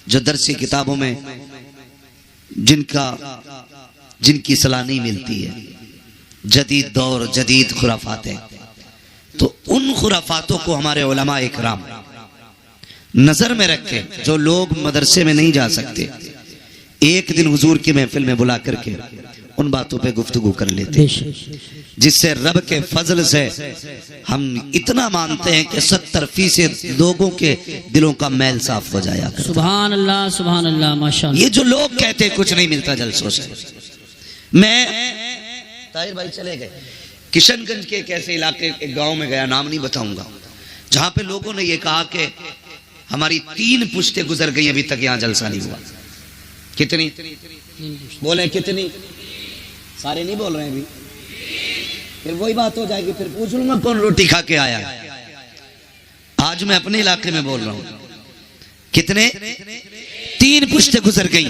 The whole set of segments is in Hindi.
जो दरसी किताबों में जिनकी सलाह नहीं मिलती है, जदीद दौर जदीद खुराफात है, तो उन खुराफातों को हमारे उलमा इकराम नजर में रख के, जो लोग मदरसे में नहीं जा सकते, एक दिन हुजूर की महफिल में बुला करके उन बातों पे गुफ्तगू कर लेते, जिससे रब के फजल से हम इतना मानते हैं कि 70% लोगों के दिलों का मैल साफ हो जाया। सुभान अल्लाह माशाअल्लाह। ये जो लोग कहते कुछ नहीं मिलता जलसों से, मैं ताहिर भाई चले गए किशनगंज के एक ऐसे इलाके, एक गांव में गया, नाम नहीं बताऊंगा, जहां पे लोगों ने ये कहा कि हमारी 3 पुश्तें गुजर गई, अभी तक यहां जलसा नहीं हुआ। कितनी बोले? कितनी? सारे नहीं बोल रहे हैं अभी, फिर वही बात हो जाएगी, फिर पूछ लूंगा कौन रोटी खा के आया। आज मैं अपने इलाके में बोल रहा हूं, कितने? 3 पुश्तें गुजर गई,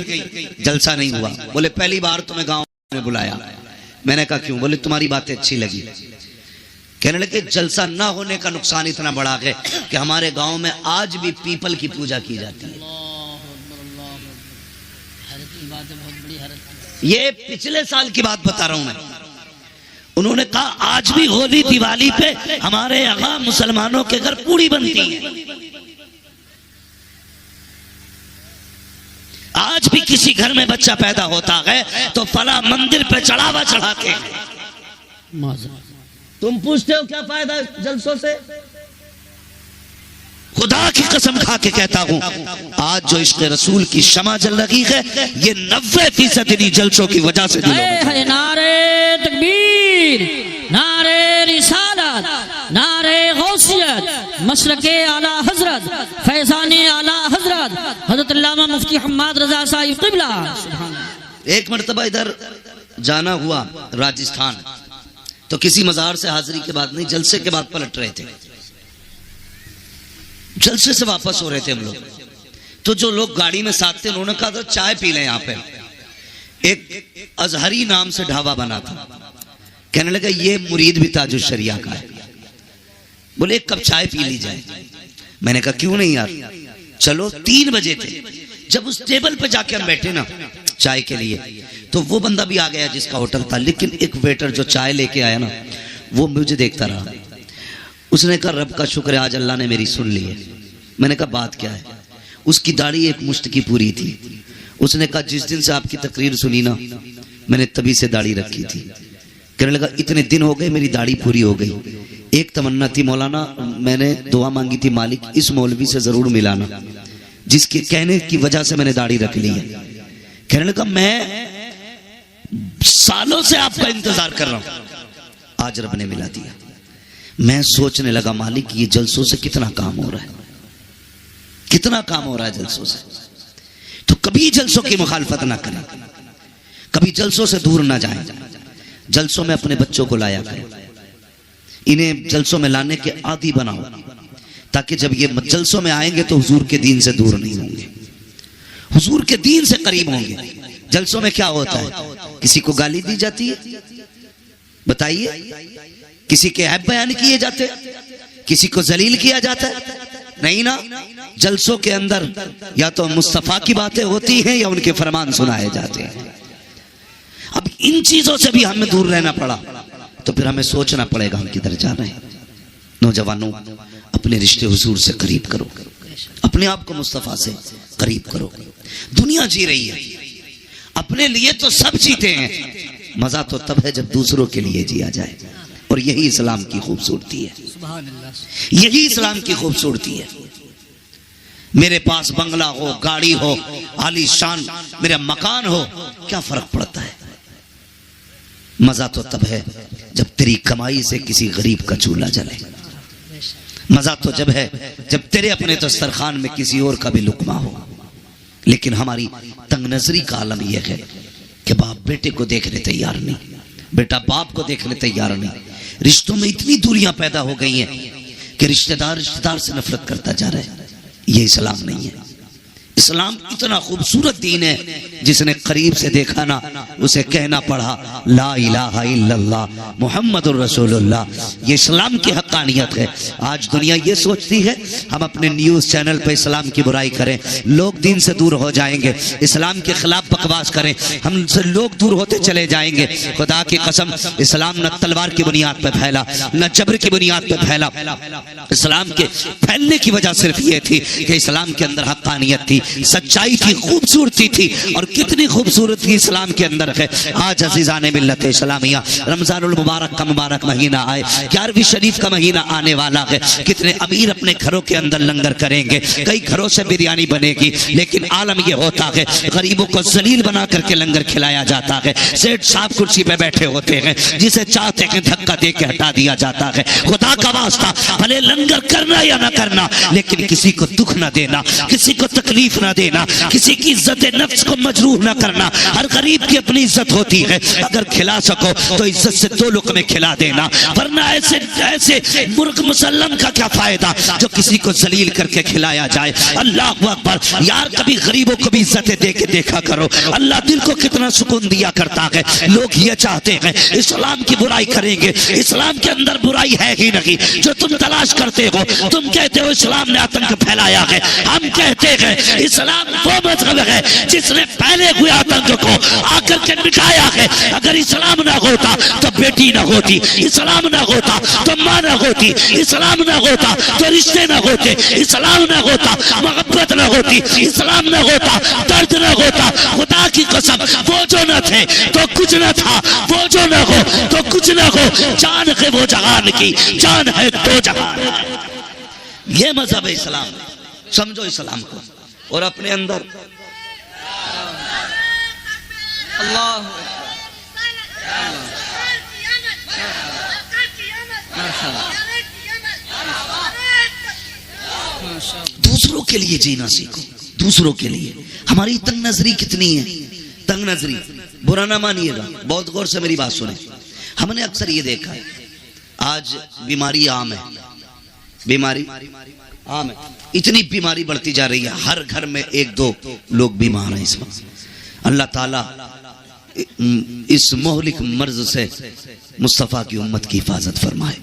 जलसा नहीं हुआ। बोले पहली बार तुम्हें गांव में बुलाया। मैंने कहा क्यों? बोले तुम्हारी बातें अच्छी लगी। कहने लगे जलसा ना होने का नुकसान इतना बड़ा है कि हमारे गांव में आज भी पीपल की पूजा की जाती है। ये पिछले साल की बात बता रहा हूं मैं। उन्होंने कहा आज भी होली दिवाली पे हमारे यहाँ मुसलमानों के घर पूड़ी बनती है, आज भी किसी घर में बच्चा पैदा होता है तो फला मंदिर पे चढ़ावा चढ़ाते हैं। तुम पूछते हो क्या फायदा जलसों से? खुदा की कसम खा के कहता हूं, आज जो इश्क़ रसूल की शमा जल रही है, ये 90% इन्हीं जलसों की वजह से। नारे तकबीर, नारे रिसालत, नारे गौसियत, मशरक़े आला हजरत, फैज़ाने आला हजरत हजरत अल्लामा मुफ्ती हम्माद रजा साहिब क़िबला। एक मर्तबा इधर जाना हुआ राजस्थान, तो किसी मजार से हाजिरी के बाद नहीं, जलसे के बाद पलट रहे थे, जलसे से वापस हो रहे थे हम लोग। तो जो लोग गाड़ी में साथ थे उन्होंने कहा था चाय पी लें यहाँ पे। एक अजहरी नाम से ढाबा बना था, कहने लगा ये मुरीद भी ताजुल शरिया का है, बोले एक कप चाय पी ली जाए। मैंने कहा क्यों नहीं यार, चलो। 3 बजे थे, जब उस टेबल पे जाके हम बैठे ना चाय के लिए, तो वो बंदा भी आ गया जिसका होटल था, लेकिन एक वेटर जो चाय लेके आया ना, वो मुझे देखता रहा। उसने कहा रब का शुक्र है आज अल्लाह ने मेरी सुन ली है। मैंने कहा बात क्या है? उसकी दाढ़ी एक मुश्त की पूरी थी। उसने कहा जिस दिन से आपकी तकरीर सुनी ना, मैंने तभी से दाढ़ी रखी थी। कहने लगा इतने दिन हो गए मेरी दाढ़ी पूरी हो गई। एक तमन्ना थी मौलाना, मैंने दुआ मांगी थी मालिक इस मौलवी से जरूर मिलाना, जिसके कहने की वजह से मैंने दाढ़ी रख ली है। कहने लगा मैं सालों से आपका इंतजार कर रहा हूं, आज रब ने मिला दिया। मैं सोचने लगा मालिक ये जलसों से कितना काम हो रहा है, कितना काम हो रहा है जलसों से। तो कभी जलसों की मुखालफत ना करें, कभी जलसों से दूर ना जाएं। जलसों में अपने बच्चों को लाया करें, इन्हें जलसों में लाने के आदी बनाओ, ताकि जब ये जलसों में आएंगे तो हुजूर के दीन से दूर नहीं होंगे, हुजूर के दीन से करीब होंगे। जलसों में क्या होता है? किसी को गाली दी जाती है, बताइए? किसी के ऐब बयान किए जाते, किसी को जलील किया जाता है? नहीं ना। जलसों के अंदर या तो मुस्तफा की बातें होती हैं या उनके फरमान सुनाए जाते हैं। अब इन चीजों से भी हमें दूर रहना पड़ा, तो फिर हमें सोचना पड़ेगा हम किधर जा रहे हैं। नौजवानों, अपने रिश्ते हुजूर से करीब करो, अपने आप को मुस्तफा से करीब करो। दुनिया जी रही है, अपने लिए तो सब जीते हैं, मजा तो तब है जब दूसरों के लिए जिया जाए, और यही इस्लाम की खूबसूरती है, यही इस्लाम की खूबसूरती है। मेरे पास बंगला हो, गाड़ी हो, आलीशान मेरा मकान हो, क्या फर्क पड़ता है? मजा तो तब है जब तेरी कमाई से किसी गरीब का चूल्हा जले। मजा तो जब है जब तेरे अपने दस्तरखान में किसी और का भी लुकमा हो। लेकिन हमारी तंग नजरी का आलम यह है कि बाप बेटे को देखने तैयार नहीं, बेटा बाप को देखने तैयार नहीं। रिश्तों में इतनी दूरियां पैदा हो गई हैं कि रिश्तेदार रिश्तेदार से नफरत करता जा रहा है। ये इस्लाम नहीं है। इस्लाम इतना खूबसूरत दीन है, जिसने करीब से देखा ना उसे कहना पड़ा ला इलाहा इल्लल्लाह मुहम्मदुर रसूलुल्लाह। ये इस्लाम की हक्कानियत है। आज दुनिया ये सोचती है हम अपने न्यूज़ चैनल पे इस्लाम की बुराई करें, लोग दीन से दूर हो जाएंगे। इस्लाम के खिलाफ बकवास करें, हमसे लोग दूर होते चले जाएंगे। खुदा की कसम, इस्लाम न तलवार की बुनियाद पर फैला, न जबर की बुनियाद पर फैला। इस्लाम के फैलने की वजह सिर्फ ये थी कि इस्लाम के अंदर हक्कानियत थी, सच्चाई थी, खूबसूरती थी। और कितनी खूबसूरती इस्लाम के अंदर है। आज अज़ीज़ाने मिल्लत इस्लामिया, रमज़ानुल मुबारक का मुबारक महीना आए, 11वीं शरीफ का महीना आने वाला है। कितने अमीर अपने घरों के अंदर लंगर करेंगे, कई घरों से बिरयानी बनेगी, लेकिन आलम यह होता है गरीबों को जलील बना करके लंगर खिलाया जाता है। सेठ साहब कुर्सी पे बैठे होते हैं, जिसे चाहते हैं धक्का दे के हटा दिया जाता है। खुदा का वास्ता, भले लंगर करना या ना करना, लेकिन किसी को दुख ना देना, किसी को तकलीफ ना देना, किसी की इज्जत नफ्स को मजरूह ना करना। हर गरीब की अपनी इज्जत होती है, अगर खिला सको तो इज्जत से 2 लुक़मे खिला देना, वरना ऐसे ऐसे मुर्ग मुसल्लम का क्या फायदा जो किसी को जलील करके खिलाया जाए। अल्लाह अकबर। यार कभी गरीबों को भी इज्जतें दे के देखा करो, अल्लाह दिल को कितना सुकून दिया करता है। लोग ये चाहते हैं इस्लाम की बुराई करेंगे, इस्लाम के अंदर बुराई है ही नहीं। जो तुम तलाश करते हो, तुम कहते हो इस्लाम ने आतंक फैलाया है, हम कहते हैं इस्लाम वो मजहब है जिसने पहले हुए आतंक को आकर के मिटाया है। अगर इस्लाम ना होता तो बेटी ना होती, इस्लाम ना होता तो माँ ना होती, इस्लाम ना होता तो रिश्ते ना होते, इस्लाम ना होता मोहब्बत ना होती, इस्लाम ना होता दर्द ना होता। खुदा की कसम, वो जो न थे तो कुछ न था, वो जो न हो तो कुछ न हो। जान है वो जहान की, जान है 2 जहान। ये मजहब है इस्लाम। समझो इस्लाम को और अपने अंदर अल्लाह दूसरों के लिए जीना सीखो, दूसरों के लिए। हमारी तंग नजरी कितनी है, तंग नजरी। बुरा ना मानिएगा, बहुत गौर से मेरी बात सुने। हमने अक्सर ये देखा है, आज बीमारी आम है, बीमारी आम है, इतनी बीमारी बढ़ती जा रही है, हर घर में 1-2 लोग बीमार हैं इस वक्त। अल्लाह ताला इस मोहलिक मर्ज से मुस्तफ़ा की उम्मत की हिफाजत फरमाए।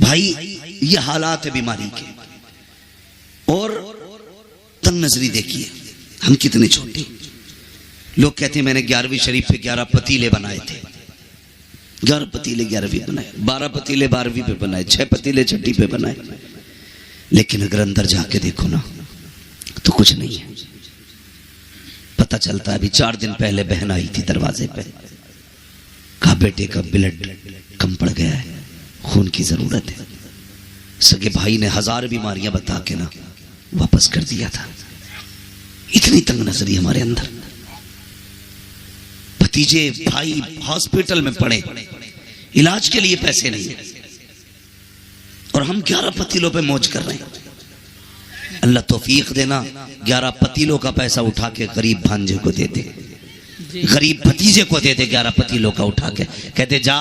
भाई ये हालात है बीमारी के। और तंग नजरी देखिए, हम कितने छोटे। लोग कहते हैं मैंने 11वीं शरीफ पे 11 पतीले बनाए थे, 11 पतीले 11वीं बनाए, 12 पतीले 12वीं पे बनाए, 6 पतीले 6ठी पे बनाए। लेकिन अगर अंदर जाके देखो ना तो कुछ नहीं है। पता चलता है, अभी 4 दिन पहले बहन आई थी दरवाजे पे, कहा बेटे का ब्लड कम पड़ गया है, खून की जरूरत है। सगे भाई ने 1000 बीमारियां बता के ना वापस कर दिया था। इतनी तंग नजरी हमारे अंदर। भतीजे भाई हॉस्पिटल में पड़े, इलाज के लिए पैसे नहीं, और हम 11 पतीलों पे मौज कर रहे हैं। अल्लाह तौफीक देना, 11 पतीलों का पैसा उठा के गरीब भांजे को दे दे, गरीब भतीजे को दे दे 11 पतीलों का उठा के, कहते जा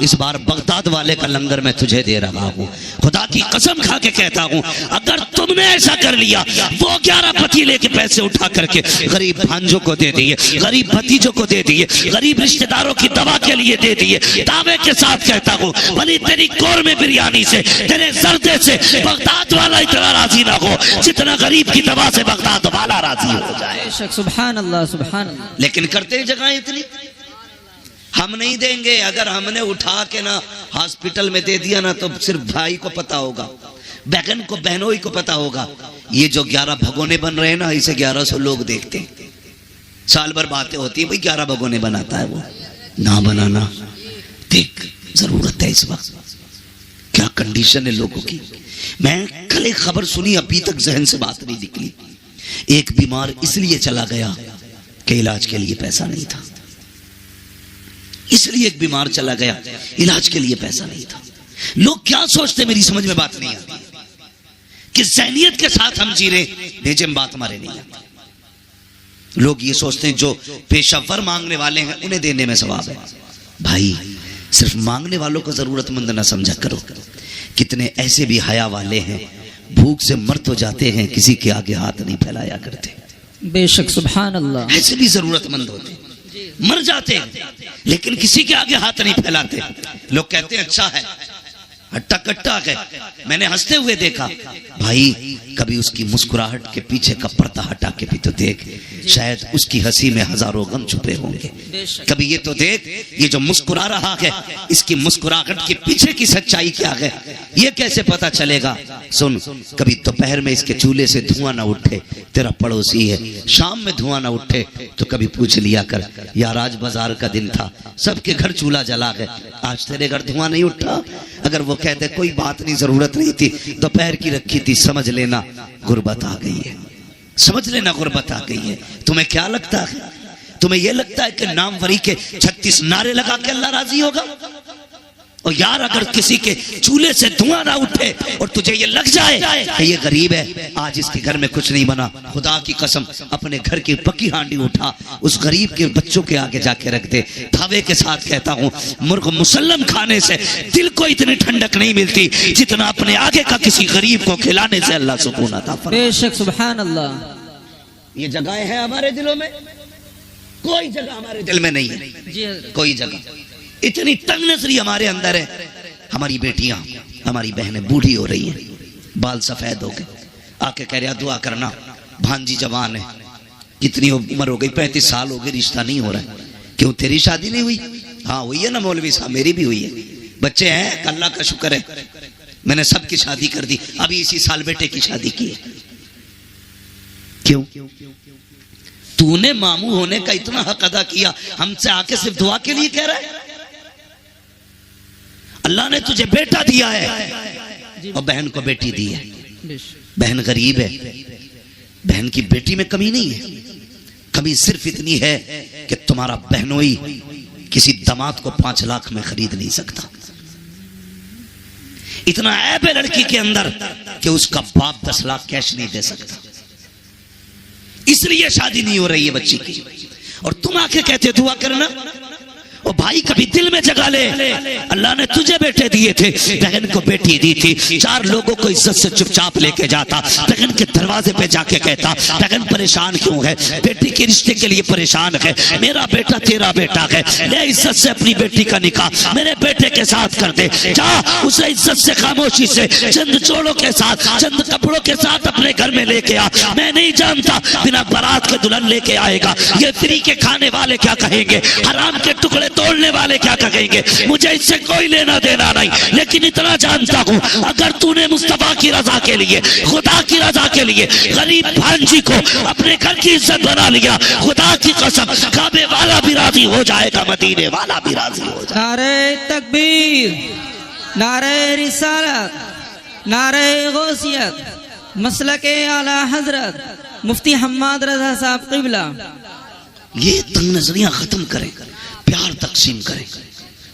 इस बार बगदाद वाले का लंगर मैं तुझे दे रहा हूँ। खुदा की कसम खा के कहता हूँ, अगर तुमने ऐसा कर लिया, वो 11 पतीले के पैसे उठा करके गरीब भांजों को दे दिए, गरीब भतीजों को दे दिए, गरीब रिश्तेदारों की दवा के लिए दे दिए, दावे के साथ कहता हूँ भली तेरी कौर में बिरयानी से, तेरे जर्दे से बगदाद वाला इतना राजी ना हो जितना गरीब की दवा से बगदाद वाला राजी हो जाए। सुभान अल्लाह, सुभान अल्लाह। लेकिन करते जगह इतनी हम नहीं देंगे। अगर हमने उठा के ना हॉस्पिटल में दे दिया ना तो सिर्फ भाई को पता होगा, बहन को, बहनों को पता होगा। ये जो 11 भगोने बन रहे हैं ना, इसे 1100 लोग देखते हैं। साल भर बातें होती है भाई 11 भगोने बनाता है, वो ना बनाना। देख जरूरत है इस वक्त, क्या कंडीशन है लोगों की। मैं कल एक खबर सुनी, अभी तक जहन से बात नहीं निकली। एक बीमार इसलिए चला गया कि इलाज के लिए पैसा नहीं था, इसलिए एक बीमार चला गया, इलाज के लिए पैसा नहीं था। लोग क्या सोचते, मेरी समझ में बात नहीं आती कि ज़हनियत के साथ हम जी रहे, भेजे में बात हमारे नहीं आती। लोग ये सोचते हैं जो पेशावर मांगने वाले हैं उन्हें देने में सवाब है। भाई सिर्फ मांगने वालों को जरूरतमंद ना समझा करो। कितने ऐसे भी हया वाले हैं, भूख से मर तो जाते हैं, किसी के आगे हाथ नहीं फैलाया करते। बेशक सुभान अल्लाह। ऐसे भी जरूरतमंद होते, मर जाते लेकिन किसी के आगे हाथ नहीं फैलाते। लोग कहते हैं अच्छा है, हट्टा कट्टा है। मैंने हंसते हुए देखा, भाई कभी उसकी मुस्कुराहट के पीछे का पर्दा हटा के भी तो देख, शायद उसकी हंसी में हजारों गम छुपे होंगे। कभी ये तो देख, ये जो मुस्कुरा रहा है इसकी मुस्कुराहट के पीछे की सच्चाई क्या है, ये कैसे पता चलेगा। सुन, कभी दोपहर में इसके चूल्हे से धुआं ना उठे, तेरा पड़ोसी है, शाम में धुआं ना उठे तो कभी पूछ लिया कर, यार आज बाजार का दिन था, सबके घर चूल्हा जला है, आज तेरे घर धुआं नहीं उठा। अगर वो कहते कोई बात नहीं, जरूरत नहीं थी, दोपहर की रखी थी, समझ लेना गुर्बत आ गई है, समझ लेना गुर्बत आ गई है। तुम्हें क्या लगता है, तुम्हें यह लगता है कि नामवरी के 36 नारे लगा के अल्लाह राजी होगा? और यार अगर किसी के चूल्हे से धुआं ना उठे और तुझे ये लग जाए कि ये गरीब है, आज इसके घर में कुछ नहीं बना, खुदा की कसम अपने घर की पक्की हांडी उठा, उस गरीब के बच्चों के आगे जाके रख दे। दावे के साथ कहता हूँ, मुर्ग मुसल्लम खाने से दिल को इतनी ठंडक नहीं मिलती जितना अपने आगे का किसी गरीब को खिलाने से अल्लाह सुकून अता फरमाता। बेशक सुभान अल्लाह। ये जगह है हमारे दिलों में, कोई जगह हमारे दिल में नहीं है, कोई जगह। इतनी तंग नजरी हमारे अंदर है। हमारी बेटियां, हमारी बहनें बूढ़ी हो रही हैं, बाल सफेद हो गए, आके कह रहा दुआ करना, भांजी जवान है, कितनी उम्र हो गई, 35 साल हो गए, रिश्ता नहीं हो रहा है। क्यों तेरी शादी नहीं हुई? हाँ हुई है ना मौलवी साहब, मेरी भी हुई है, बच्चे हैं, अल्लाह का शुक्र है, मैंने सबकी शादी कर दी, अभी इसी साल बेटे की शादी की है। क्यों? तूने मामू होने का इतना हक अदा किया, हमसे आके सिर्फ दुआ के लिए कह रहा है? अल्लाह ने तुझे बेटा दिया है और बहन को बेटी दी है। बहन गरीब है, बहन की बेटी में कमी नहीं है, कमी सिर्फ इतनी है कि तुम्हारा बहनोई किसी दामाद को 5 लाख में खरीद नहीं सकता। इतना ऐब है लड़की के अंदर कि उसका बाप 10 लाख कैश नहीं दे सकता, इसलिए शादी नहीं हो रही है बच्ची की। और तुम आके कहते दुआ करना, ओ भाई कभी दिल में जगा ले, अल्लाह ने तुझे बेटे दिए थे, बहन को बेटी दी थी, 4 लोगों को इज्जत से चुपचाप लेके जाता, बहन के दरवाजे पे जाके कहता बहन परेशान क्यों है, बेटी के रिश्ते के लिए परेशान है, मेरा बेटा तेरा बेटा है, ले इज्जत से अपनी बेटी का निकाह मेरे बेटे के साथ कर दे, जा उसे इज्जत से खामोशी से चंद जोड़ों के साथ, चंद कपड़ों के साथ अपने घर में लेके आ। मैं नहीं जानता बिना बारात के दुल्हन लेके आएगा, ये फ्री के खाने वाले क्या कहेंगे, हराम के टुकड़े तोड़ने वाले क्या कहेंगे, मुझे इससे कोई लेना देना नहीं, लेकिन इतना जानता हूं अगर तूने मुस्तफा की रजा के लिए, खुदा की रजा के लिए गरीब भांजी को अपने घर की इज्जत बना लिया, खुदा की कसम काबे वाला भी राजी हो जाएगा, मदीने वाला भी राजी हो जाएगा। नारे तकबीर, नारे रिसालत, नारे गौसियत, मसलके आला हजरत मुफ्ती हम्माद रजा साहब क़िबला। ये तंग नजरियां खत्म करें, प्यार तकसीम करें,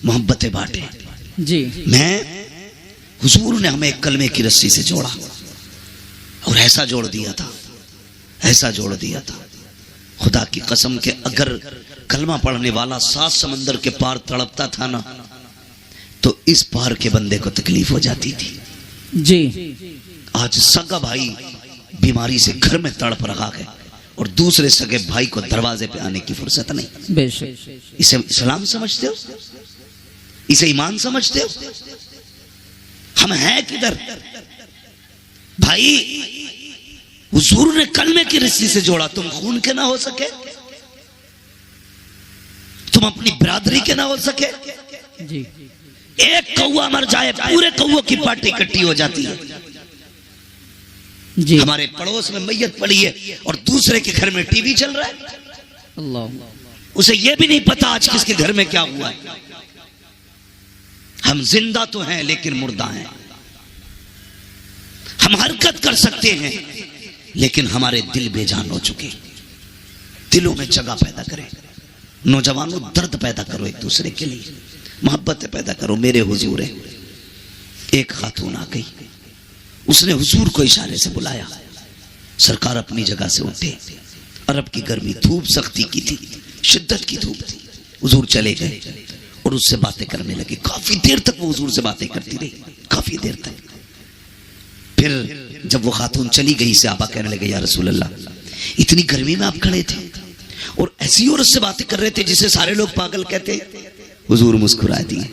मोहब्बतें बांटें जी। मैं हुजूर ने हमें एक कलमे की रस्सी से जोड़ा और ऐसा जोड़ दिया था, ऐसा जोड़ दिया था, खुदा की कसम के अगर कलमा पढ़ने वाला 7 समंदर के पार तड़पता था ना, तो इस पार के बंदे को तकलीफ हो जाती थी जी। आज सगा भाई बीमारी से घर में तड़प रहा है और दूसरे सगे भाई को दरवाजे पे आने की फुर्सत नहीं। बेशक इसे इस्लाम समझते हो, इसे ईमान समझते हो? हम हैं किधर भाई? हुजूर ने कलमे की रस्सी से जोड़ा, तुम खून के ना हो सके, तुम अपनी बिरादरी के ना हो सके। जी। एक कौवा मर जाए पूरे कौवों की पार्टी इकट्ठी हो जाती है जी। हमारे पड़ोस में मैयत पड़ी है और दूसरे के घर में टीवी चल रहा है, अल्लाह, उसे यह भी नहीं पता आज किसके घर में क्या हुआ है। हम जिंदा तो हैं लेकिन मुर्दा हैं, हम हरकत कर सकते हैं लेकिन हमारे दिल बेजान हो चुके। दिलों में जगह पैदा करें, नौजवानों दर्द पैदा करो, एक दूसरे के लिए मोहब्बत पैदा करो। मेरे हुजूर है, एक खातून आ गई, उसने हुजूर को इशारे से बुलाया, सरकार अपनी जगह से उठे, अरब की गर्मी, धूप सख्ती की थी, शिद्दत की धूप थी, हुजूर चले गए और उससे बातें करने लगे। काफी देर तक वो हुजूर से बातें करती रही, काफी देर तक। फिर जब वो खातून चली गई, सहाबा कहने लगे या रसूल अल्लाह इतनी गर्मी में आप खड़े थे और ऐसी औरत से बातें कर रहे थे जिसे सारे लोग पागल कहते। हुजूर मुस्कुरा दिए,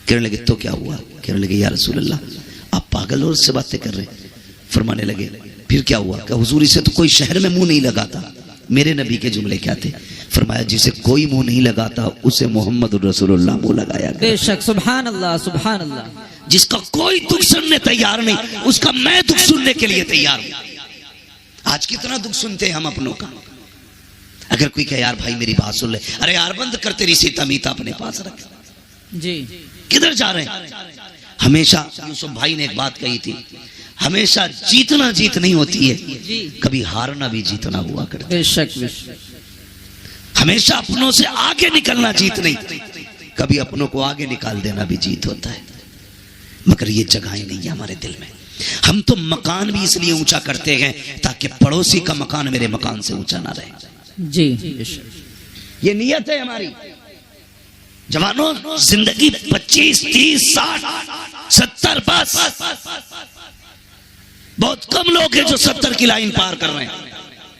कहने लगे तो क्या हुआ? कहने लगे या रसूल अल्लाह, आप पागल औरत से बातें कर रहे। फरमाने लगे फिर क्या हुआ? क्या हुजूर, इसे तो कोई शहर में मुंह नहीं लगाता। मेरे नबी के जुमले क्या थे? फरमाया जिसे कोई मुंह नहीं लगाता उसे मोहम्मद रसूलुल्लाह मुंह लगाया। बेशक, सुभान अल्लाह, सुभान अल्लाह। जिसका कोई दुख सुनने तैयार नहीं, उसका मैं दुख सुनने के लिए तैयार हूं। आज कितना दुख सुनते हैं हम अपनों का। अगर कोई कहे यार भाई मेरी बात सुन ले, अरे यार बंद कर, तेरी सीता मीता अपने पास रख जी। किधर जा रहे हैं? हमेशा यूसुफ भाई ने एक बात कही थी, हमेशा जीतना जीत नहीं होती है, कभी हारना भी जीतना हुआ करता है। बेशक, बेशक। हमेशा अपनों से आगे निकलना जीत नहीं, कभी अपनों को आगे निकाल देना भी जीत होता है। मगर ये जगहें नहीं है हमारे दिल में। हम तो मकान भी इसलिए ऊंचा करते हैं ताकि पड़ोसी का मकान मेरे मकान से ऊंचा ना रहे। जी, ये नियत है हमारी। जवानों, जिंदगी 25, 30, 60, 70 बस। बहुत कम लोग हैं जो 70 की लाइन पार कर रहे हैं।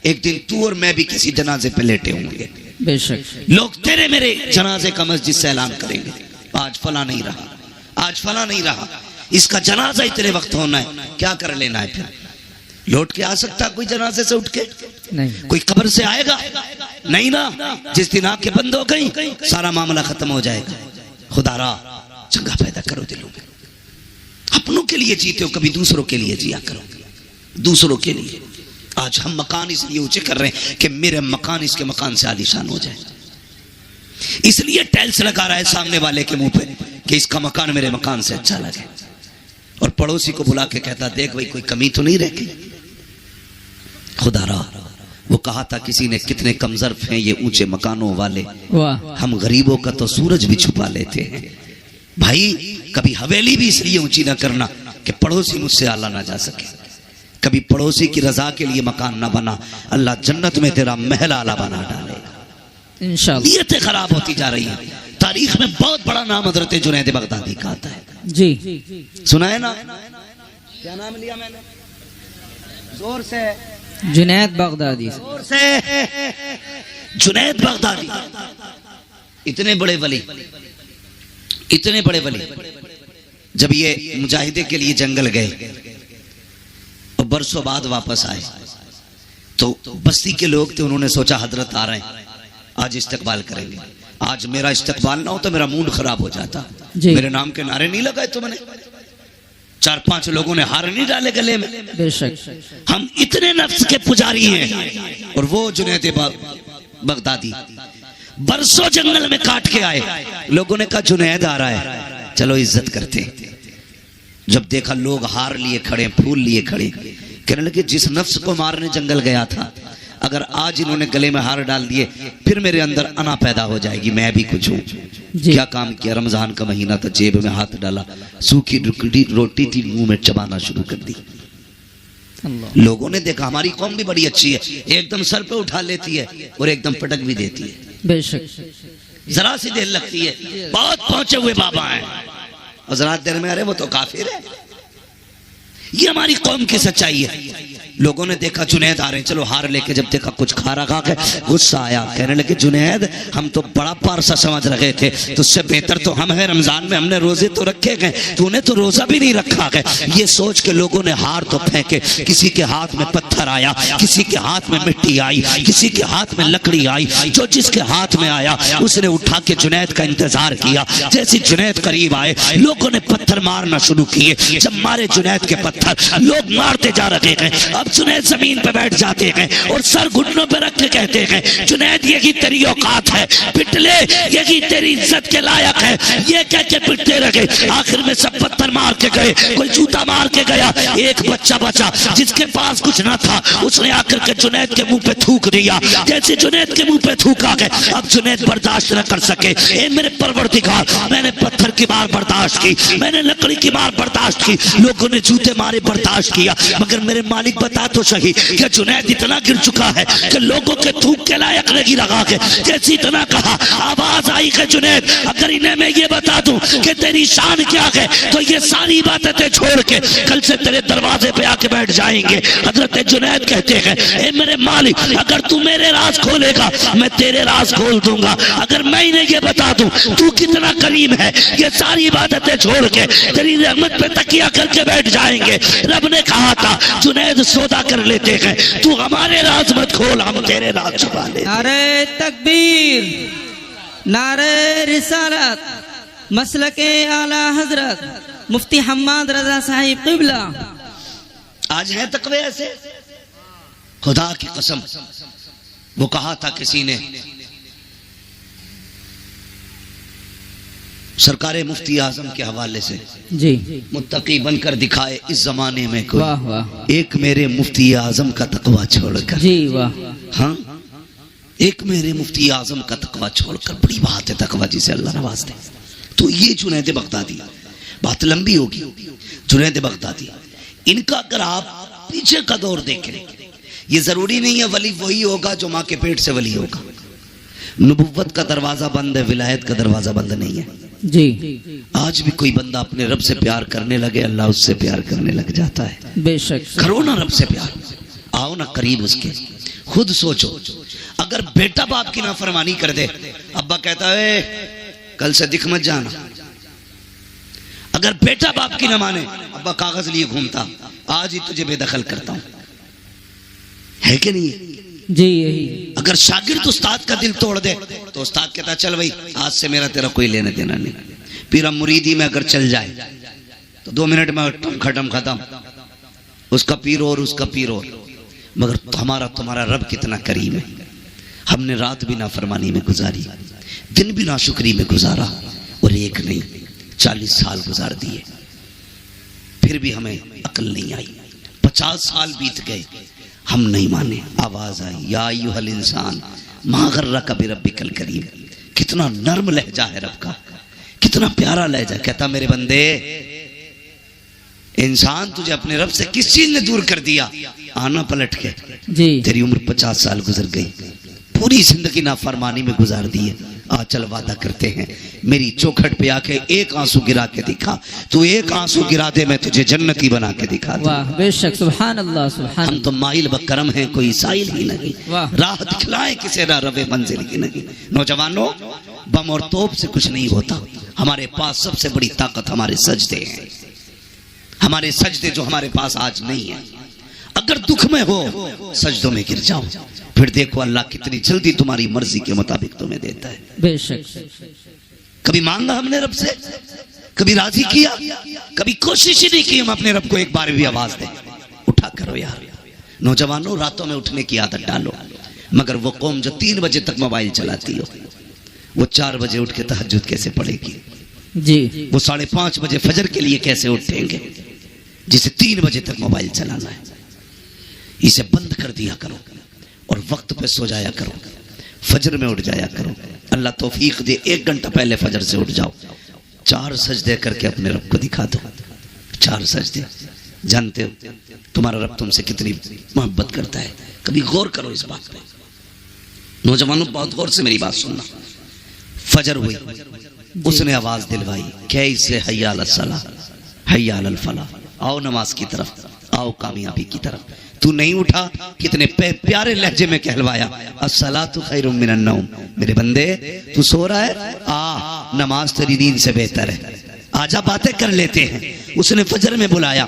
एक दिन तू और मैं भी किसी जनाजे पे लेटे होंगे। बेशक। लोग तेरे मेरे जनाजे का मस्जिद से ऐलान करेंगे, आज फला नहीं रहा, आज फला नहीं रहा, इसका जनाजा इतने वक्त होना है, क्या कर लेना है? फिर लौट के आ सकता कोई जनाजे से उठ के? नहीं। कोई कब्र से आएगा? नहीं ना। जिस दिन आंखें बंद हो गई सारा मामला खत्म हो जाएगा। खुदारा चंगा पैदा करो दिलों में। अपनों के लिए जीते हो, कभी दूसरों के लिए जिया करो, दूसरों के लिए। आज हम मकान इसलिए ऊंचे कर रहे हैं कि मेरे मकान इसके मकान से आलीशान हो जाए, इसलिए टाइल्स लगा रहा है सामने वाले के मुंह पे कि इसका मकान मेरे मकान से अच्छा लगे। और पड़ोसी को बुला के कहता देख भाई कोई कमी तो नहीं रखी। खुदारा वो कहा था किसी ने, कितने कमजर्फ हैं ये ऊंचे मकानों वाले, हम गरीबों का तो सूरज भी छुपा लेते हैं। भाई कभी हवेली भी इसलिए ऊंची ना करना कि पड़ोसी मुझसे आला ना जा सके। कभी पड़ोसी की रजा के लिए मकान ना बना, अल्लाह जन्नत में तेरा महल आला बना डालेगा इंशाअल्लाह। नीयतें खराब होती जा रही हैं। तारीख में बहुत बड़ा नाम हजरत जुनैद बगदादी का आता है। जी सुना है ना? क्या नाम लिया मैंने? जोर से। जुनैद बगदादी। जोर से। जुनैद बगदादी। इतने बड़े वली, इतने बड़े वली, जब ये मुजाहिदे के लिए जंगल गए और बरसों बाद वापस आए तो बस्ती के लोग थे, उन्होंने सोचा हजरत आ रहे हैं, आज इस्तकबाल करेंगे। आज मेरा इस्तकबाल ना हो तो मेरा मूड खराब हो जाता। मेरे नाम के नारे नहीं लगाए तुमने, 4-5 लोगों ने हार नहीं डाले गले में। बेशक हम इतने नफ्स के पुजारी हैं। और वो जुनैद बगदादी बरसों जंगल में काट के आए। लोगों ने कहा जुनैद आ रहा है, चलो इज्जत करते। जब देखा लोग हार लिए खड़े, फूल लिए खड़े, कहने लगे जिस नफ्स को मारने जंगल गया था, अगर आज इन्होंने गले में हार डाल दिए फिर मेरे अंदर अना पैदा हो जाएगी, मैं भी कुछ हूं। क्या काम किया? रमजान का महीना था, जेब में हाथ डाला, सूखी रोटी थी, मुंह में चबाना शुरू कर दी। लोगों ने देखा हमारी कौम भी बड़ी अच्छी है, एकदम सर पे उठा लेती है और एकदम पटक भी देती है। बेशक जरा सी देर लगती है, बहुत पहुंचे हुए बाबा हैं, और जरा देर में अरे वो तो काफिर है। ये हमारी कौम की सच्चाई है। लोगों ने देखा जुनैद आ रहे हैं, चलो हार लेके, जब देखा कुछ खा रखा है, गुस्सा आया, कहने लगे जुनैद हम तो बड़ा पारसा समझ रहे थे, तुझसे बेहतर तो हम हैं, रमजान में हमने रोजे तो रखे गए, तूने तो रोजा भी नहीं रखा है। ये सोच के लोगों ने हार तो फेंके, किसी के हाथ में पत्थर आया, किसी के हाथ में मिट्टी आई, किसी के हाथ में लकड़ी आई, जो जिसके हाथ में आया उसने उठा के जुनैद का इंतजार किया। जैसे जुनैद करीब आए लोगों ने पत्थर मारना शुरू किए। जब मारे जुनैद के पत्थर, लोग मारते जा रहे हैं। अब जुनैद जमीन पे बैठ जाते हैं और सर घुटनों पे रख के कहते हैं जुनैद यही तेरी औकात है, पिट ले, यही तेरी इज्जत के लायक है। ये कह के पिटते रहे। आखिर में सब पत्थर मार के गए, कोई जूता मार के गया। एक बच्चा बचा जिसके पास कुछ ना था, उसने आकर के जुनैद के मुंह पे थूक दिया। जैसे जुनैद के मुंह पे थूका गया, अब जुनैद बर्दाश्त न कर सके। ए मेरे परवरदिगार, मैंने पत्थर की मार बर्दाश्त की, मैंने लकड़ी की मार बर्दाश्त की, लोगों ने जूते मार मारे बर्दाश्त किया, मगर मेरे मालिक बता तो सही कि जुनैद इतना गिर चुका है कि लोगों के थूक के लायक नहीं लगा के जैसे इतना कहा, आवाज आई कि जुनैद अगर इन्हें मैं ये बता दूं कि तेरी शान क्या है तो ये सारी बातें छोड़ के कल से तेरे दरवाजे पे आके बैठ जाएंगे। हजरत जुनैद कहते हैं, ए मेरे मालिक अगर तू मेरे राज खोलेगा मैं तेरे राज खोल दूंगा, अगर मैं इन्हें ये बता दूं तू कितना करीम है ये सारी बातें छोड़ के तेरी रहमत पे तकिया करके बैठ जाएंगे। रब ने कहा था जुनैद सौदा कर लेते हैं, तू हमारे राज मत खोल हम तेरे राज छुपा ले। नारे तकबीर, नारे रिसालत, मसलके आला हजरत मुफ्ती हम्माद रजा साहिब क़िबला। आज है तकवे ऐसे, खुदा की कसम। वो कहा था किसी ने, सरकारे मुफ्ती आजम के हवाले से, जी मुत्तकी बनकर दिखाए इस जमाने में कोई, वाह वाह, एक मेरे मुफ्ती आजम का तकवा छोड़कर। जी वाह, हाँ एक मेरे मुफ्ती आजम का तकवा छोड़कर, बड़ी बात है तकवा जिसे अल्लाह नवाज दे। तो ये जुनैद बगदादी, बात लंबी होगी। जुनैद बगदादी, इनका अगर आप पीछे का दौर देखें, ये जरूरी नहीं है वली वही होगा जो माँ के पेट से वली होगा। नबुव्वत का दरवाजा बंद है, विलायत का दरवाजा बंद नहीं है। जी आज भी कोई बंदा अपने रब से प्यार करने लगे, अल्लाह उससे प्यार करने लग जाता है। बेशक, करो ना रब से प्यार, आओ ना करीब उसके। खुद सोचो, अगर बेटा बाप की नाफरमानी कर दे, अब्बा कहता है कल से दिख मत जाना। अगर बेटा बाप की ना माने, अब्बा कागज लिए घूमता, आज ही तुझे बेदखल करता हूं, है कि नहीं? जी यही। अगर शागिर्द उस्ताद का दिल तोड़ दे तो उस्ताद कहता चल भाई आज से मेरा तेरा कोई लेने देना नहीं। पीरा मुरीदी में अगर चल जाए तो 2 मिनट में खत्म खत्म, उसका पीर और उसका पीर और। मगर हमारा तुम्हारा रब कितना करीम है। हमने रात भी नाफरमानी में गुजारी, दिन भी नाशुक्री में गुजारा, और एक नहीं 40 साल गुजार दिए, फिर भी हमें अकल नहीं आई। 50 साल बीत गए, हम नहीं माने। आवाज आई, या अय्युहल इंसान मा गर्रका बिरब्बिकल करीम। कितना नर्म लहजा है रब का, कितना प्यारा लहजा। कहता मेरे बंदे, इंसान तुझे अपने रब से किस चीज ने दूर कर दिया? आना पलट के। जी तेरी उम्र 50 साल गुजर गई, पूरी जिंदगी नाफरमानी में गुजार दी है। आ चल वादा करते हैं, मेरी चौखट पे आके एक आंसू गिरा के दिखा, तू एक आंसू गिरा दे, मैं तुझे जन्नती बना के दिखा दूं। वाह, बेशक, सुभान अल्लाह, सुभान। हम तो माइल बकरम हैं, कोई साइल ही नहीं। वाह। राह दिखलाए किसे ना रवे मंजिल ही नहीं। नौजवानों, बम और तोप से कुछ नहीं होता। हमारे पास सबसे बड़ी ताकत हमारे सजदे हैं, हमारे सजदे जो हमारे पास आज नहीं है। अगर दुख में हो, सजदों में गिर जाओ, फिर देखो अल्लाह कितनी जल्दी तुम्हारी मर्जी के मुताबिक तुम्हें देता है। बेशक। कभी मांगा हमने रब से, कभी राजी किया, कभी कोशिश ही नहीं की हम अपने रब को एक बार भी आवाज दें, उठा करो यार। नौजवानों, रातों में उठने की आदत डालो। मगर वो कौम जो 3 बजे तक मोबाइल चलाती हो, वो 4 बजे उठ के तहज्जुद कैसे पढ़ेगी? जी वो 5:30 बजे फजर के लिए कैसे उठेंगे, जिसे 3 बजे तक मोबाइल चलाना है? इसे बंद कर दिया करो और वक्त पे सो जाया करो, फजर में उठ जाया करो। अल्लाह तौफीक दे, 1 घंटा पहले फजर से उठ जाओ, 4 सजदे करके अपने रब को दिखा दो। 4 सजदे। जानते हो तुम्हारा रब तुमसे कितनी मोहब्बत करता है? कभी गौर करो इस बात पे। नौजवानों, बहुत गौर से मेरी बात सुनना। फजर हुई, उसने आवाज दिलवाई, कैसे हय्या अलस सलाह, हय्या अलल फलाह, आओ नमाज की तरफ, आओ कामयाबी की तरफ। तू नहीं उठा, कितने प्यारे लहजे में कहलवाया, अस्सलातु खैरुम मिनन नौम। मेरे बंदे, तू सो रहा है, आ नमाज तेरी नींद से बेहतर है, आजा बातें कर लेते हैं। उसने फजर में बुलाया,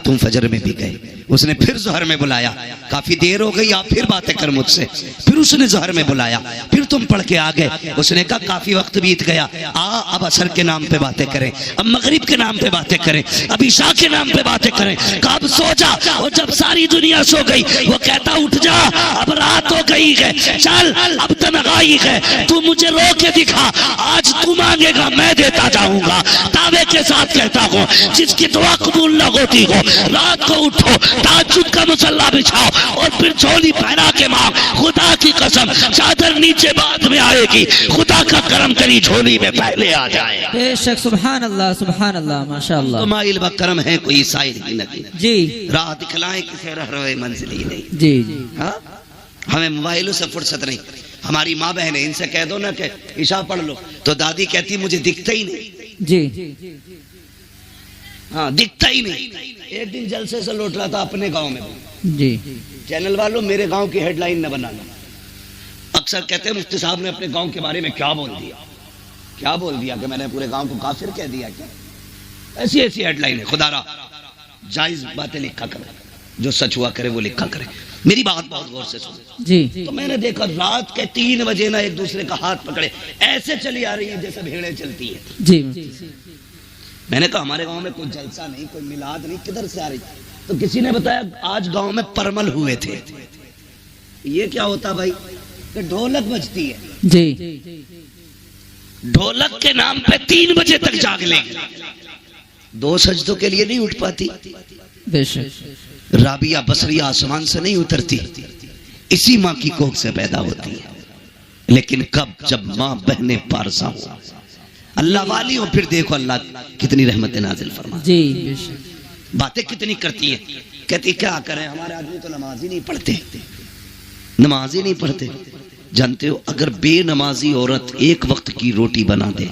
तुम फजर में भी गए। उसने फिर ज़ोहर में बुलाया, काफी देर हो गई, आप फिर बातें कर मुझसे। फिर उसने ज़ोहर में बुलाया, फिर तुम पढ़ के आ गए। उसने कहा काफी वक्त बीत गया, आ अब असर के नाम पे बातें करें, अब मगरिब के नाम पे बातें करें, अब ईशा के नाम पे बातें करें। कब सो जा, और जब सारी दुनिया सो गई, वो कहता उठ जा, अब रात हो गई है, चल अब तन्हाई है, तू मुझे रो के दिखा, आज तू मांगेगा मैं देता जाऊंगा। दावे के साथ कहता हूँ, जिसकी दुआ कबूल न होती हो, रात को उठो, ताज्जुद का मुसल्ला बिछाओ और फिर झोली पहना के मांग। खुदा की कसम, चादर अगर नीचे बाद में आएगी, खुदा का करम करी झोली में पहले आ जाए। बेशक सुभान अल्लाह माशाअल्लाह। तो माइल व करम है कोई साइल ही नहीं जी राह दिखलाए किसे रह रहे मंजिल ही नहीं। जी हाँ हमें मोबाइलों से फुर्सत नहीं। हमारी माँ बहन है, इनसे कह दो ना कि ईशा पढ़ लो, तो दादी कहती मुझे दिखता ही नहीं। जी हाँ दिखता ही नहीं। एक दिन जलसे से लौट रहा था अपने गांव में। जी चैनल वालों मेरे गांव की हेडलाइन न बना लो। अक्सर कहते हैं मुफ्ती साहब ने अपने गांव के बारे में क्या बोल दिया, क्या बोल दिया कि मैंने पूरे गांव को काफिर कह दिया क्या? ऐसी ऐसी हेडलाइन है। खुदारा जायज बातें लिखा करे, जो सच हुआ करे वो लिखा करे। मेरी बात बहुत गौर से सुनो जी। तो मैंने देखा रात के 3 बजे ना एक दूसरे का हाथ पकड़े ऐसे चली आ रही है जैसे भेड़ें चलती है। जी मैंने कहा हमारे गांव में कोई जलसा नहीं, कोई मिलाद नहीं, किधर से आ रही? तो किसी ने बताया आज गांव में परमल हुए थे। ये क्या होता भाई? कि ढोलक बजती है। जी ढोलक के नाम पे 3 बजे तक जाग लेंगे। 2 सजदों के लिए नहीं उठ पाती। बेशक राबिया बसरिया आसमान से नहीं उतरती, इसी माँ की कोख से पैदा होती है। लेकिन कब? जब माँ बहने पारसा हो, अल्लाह वाली हो, फिर देखो अल्लाह कितनी रहमत नाजिल फरमा। जी बेशक। बातें कितनी करती है। कहती क्या करें, हमारे आदमी तो नमाज ही नहीं पढ़ते, नमाज ही नहीं पढ़ते। जानते हो अगर बेनमाजी औरत एक वक्त की रोटी बना दे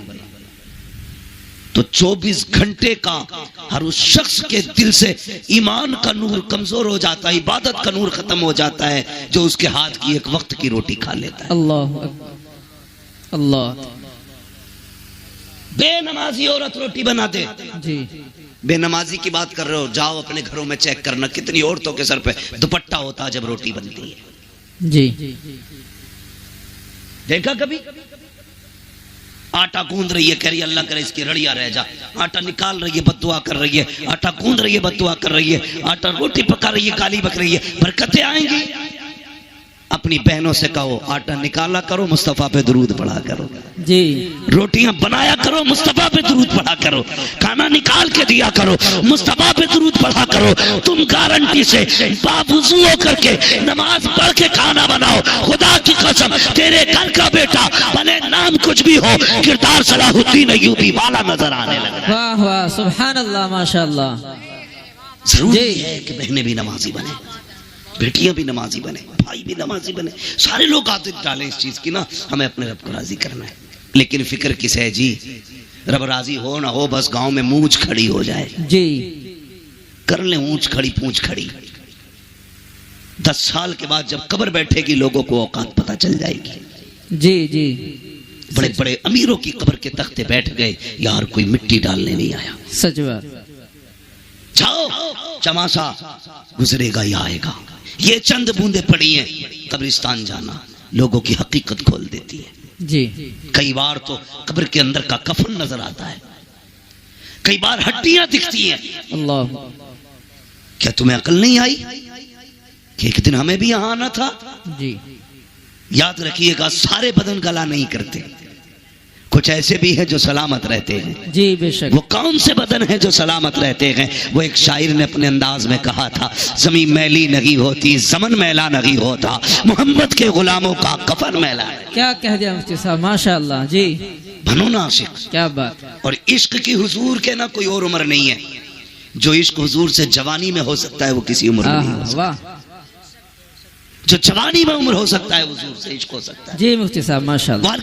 तो 24 घंटे का हर उस शख्स के दिल से ईमान का नूर कमजोर हो जाता है, इबादत का नूर खत्म हो जाता है, जो उसके हाथ की एक वक्त की रोटी खा लेता है। अल्लाह अकबर अल्लाह। बेनमाजी औरत रोटी बना दे। जी बेनमाजी की बात कर रहे हो, जाओ अपने घरों में चेक करना कितनी औरतों के सर पे दुपट्टा होता है जब रोटी बनती है। जी देखा कभी? आटा गूंद रही है, कह रही है अल्लाह करे इसकी रड़िया रह जा। आटा निकाल रही है, बद्दुआ कर रही है। आटा गूंद रही है, बद्दुआ कर रही है। आटा रोटी पका रही है, गाली बक रही है। बरकतें आएंगी। अपनी बहनों से कहो आटा निकाला करो, मुस्तफा पे दुरूद पढ़ा करो। जी रोटियां बनाया करो, मुस्तफा पे दुरूद पढ़ा करो। खाना निकाल के दिया करो, मुस्तफा पे दुरूद पढ़ा करो। तुम गारंटी से बावुज़ू होकर के नमाज पढ़ के खाना बनाओ। खुदा की कसम तेरे घर का बेटा भले नाम कुछ भी हो, किरदार सलाहुद्दीन अय्यूबी वाला नजर आने लगा। वाह वाह सुभान अल्लाह माशाअल्लाह। जरूरी है कि बहनें भी नमाजी बने, बेटियां भी नमाजी बने, भाई भी नमाजी बने। सारे लोग आदत डालें इस चीज की ना, हमें अपने रब को राजी करना है। लेकिन फिक्र किस है जी? रब राजी हो ना हो, बस गांव में मूंछ खड़ी हो जाए। जी कर ले ऊंच खड़ी पूंछ खड़ी। 10 साल के बाद जब कब्र बैठेगी लोगों को औकात पता चल जाएगी। जी जी बड़े बड़े अमीरों की कब्र के तख्ते बैठ गए, यार कोई मिट्टी डालने नहीं आया। सच बात। जाओ चमासा गुजरेगा या आएगा। ये चंद बूंदे पड़ी हैं, कब्रिस्तान जाना लोगों की हकीकत खोल देती है। जी कई बार तो कब्र के अंदर का कफन नजर आता है, कई बार हड्डियां दिखती हैं। अल्लाह। क्या तुम्हें अकल नहीं आई कि एक दिन हमें भी यहां आना था? जी याद रखिएगा सारे बदन गला नहीं करते, कुछ ऐसे भी हैं जो सलामत रहते हैं। जी बेशक। वो कौन से बदन हैं जो सलामत रहते हैं? वो एक शायर ने अपने अंदाज में कहा था, जमीन मैली नहीं होती, जमन मैला नहीं होता, मोहम्मद के गुलामों का कफन मैला है। क्या कह दिया मुफ्ती साहब माशाअल्लाह। जी बनो ना आशिक। क्या बात। और इश्क की हुजूर के ना कोई और उम्र नहीं है। जो इश्क हुजूर से जवानी में हो सकता है वो किसी उम्र में नहीं हो सकता। वाह। जो जवानी में उम्र हो सकता है हुजूर से इश्क हो सकता है। जी मुफ्ती साहब माशाअल्लाह।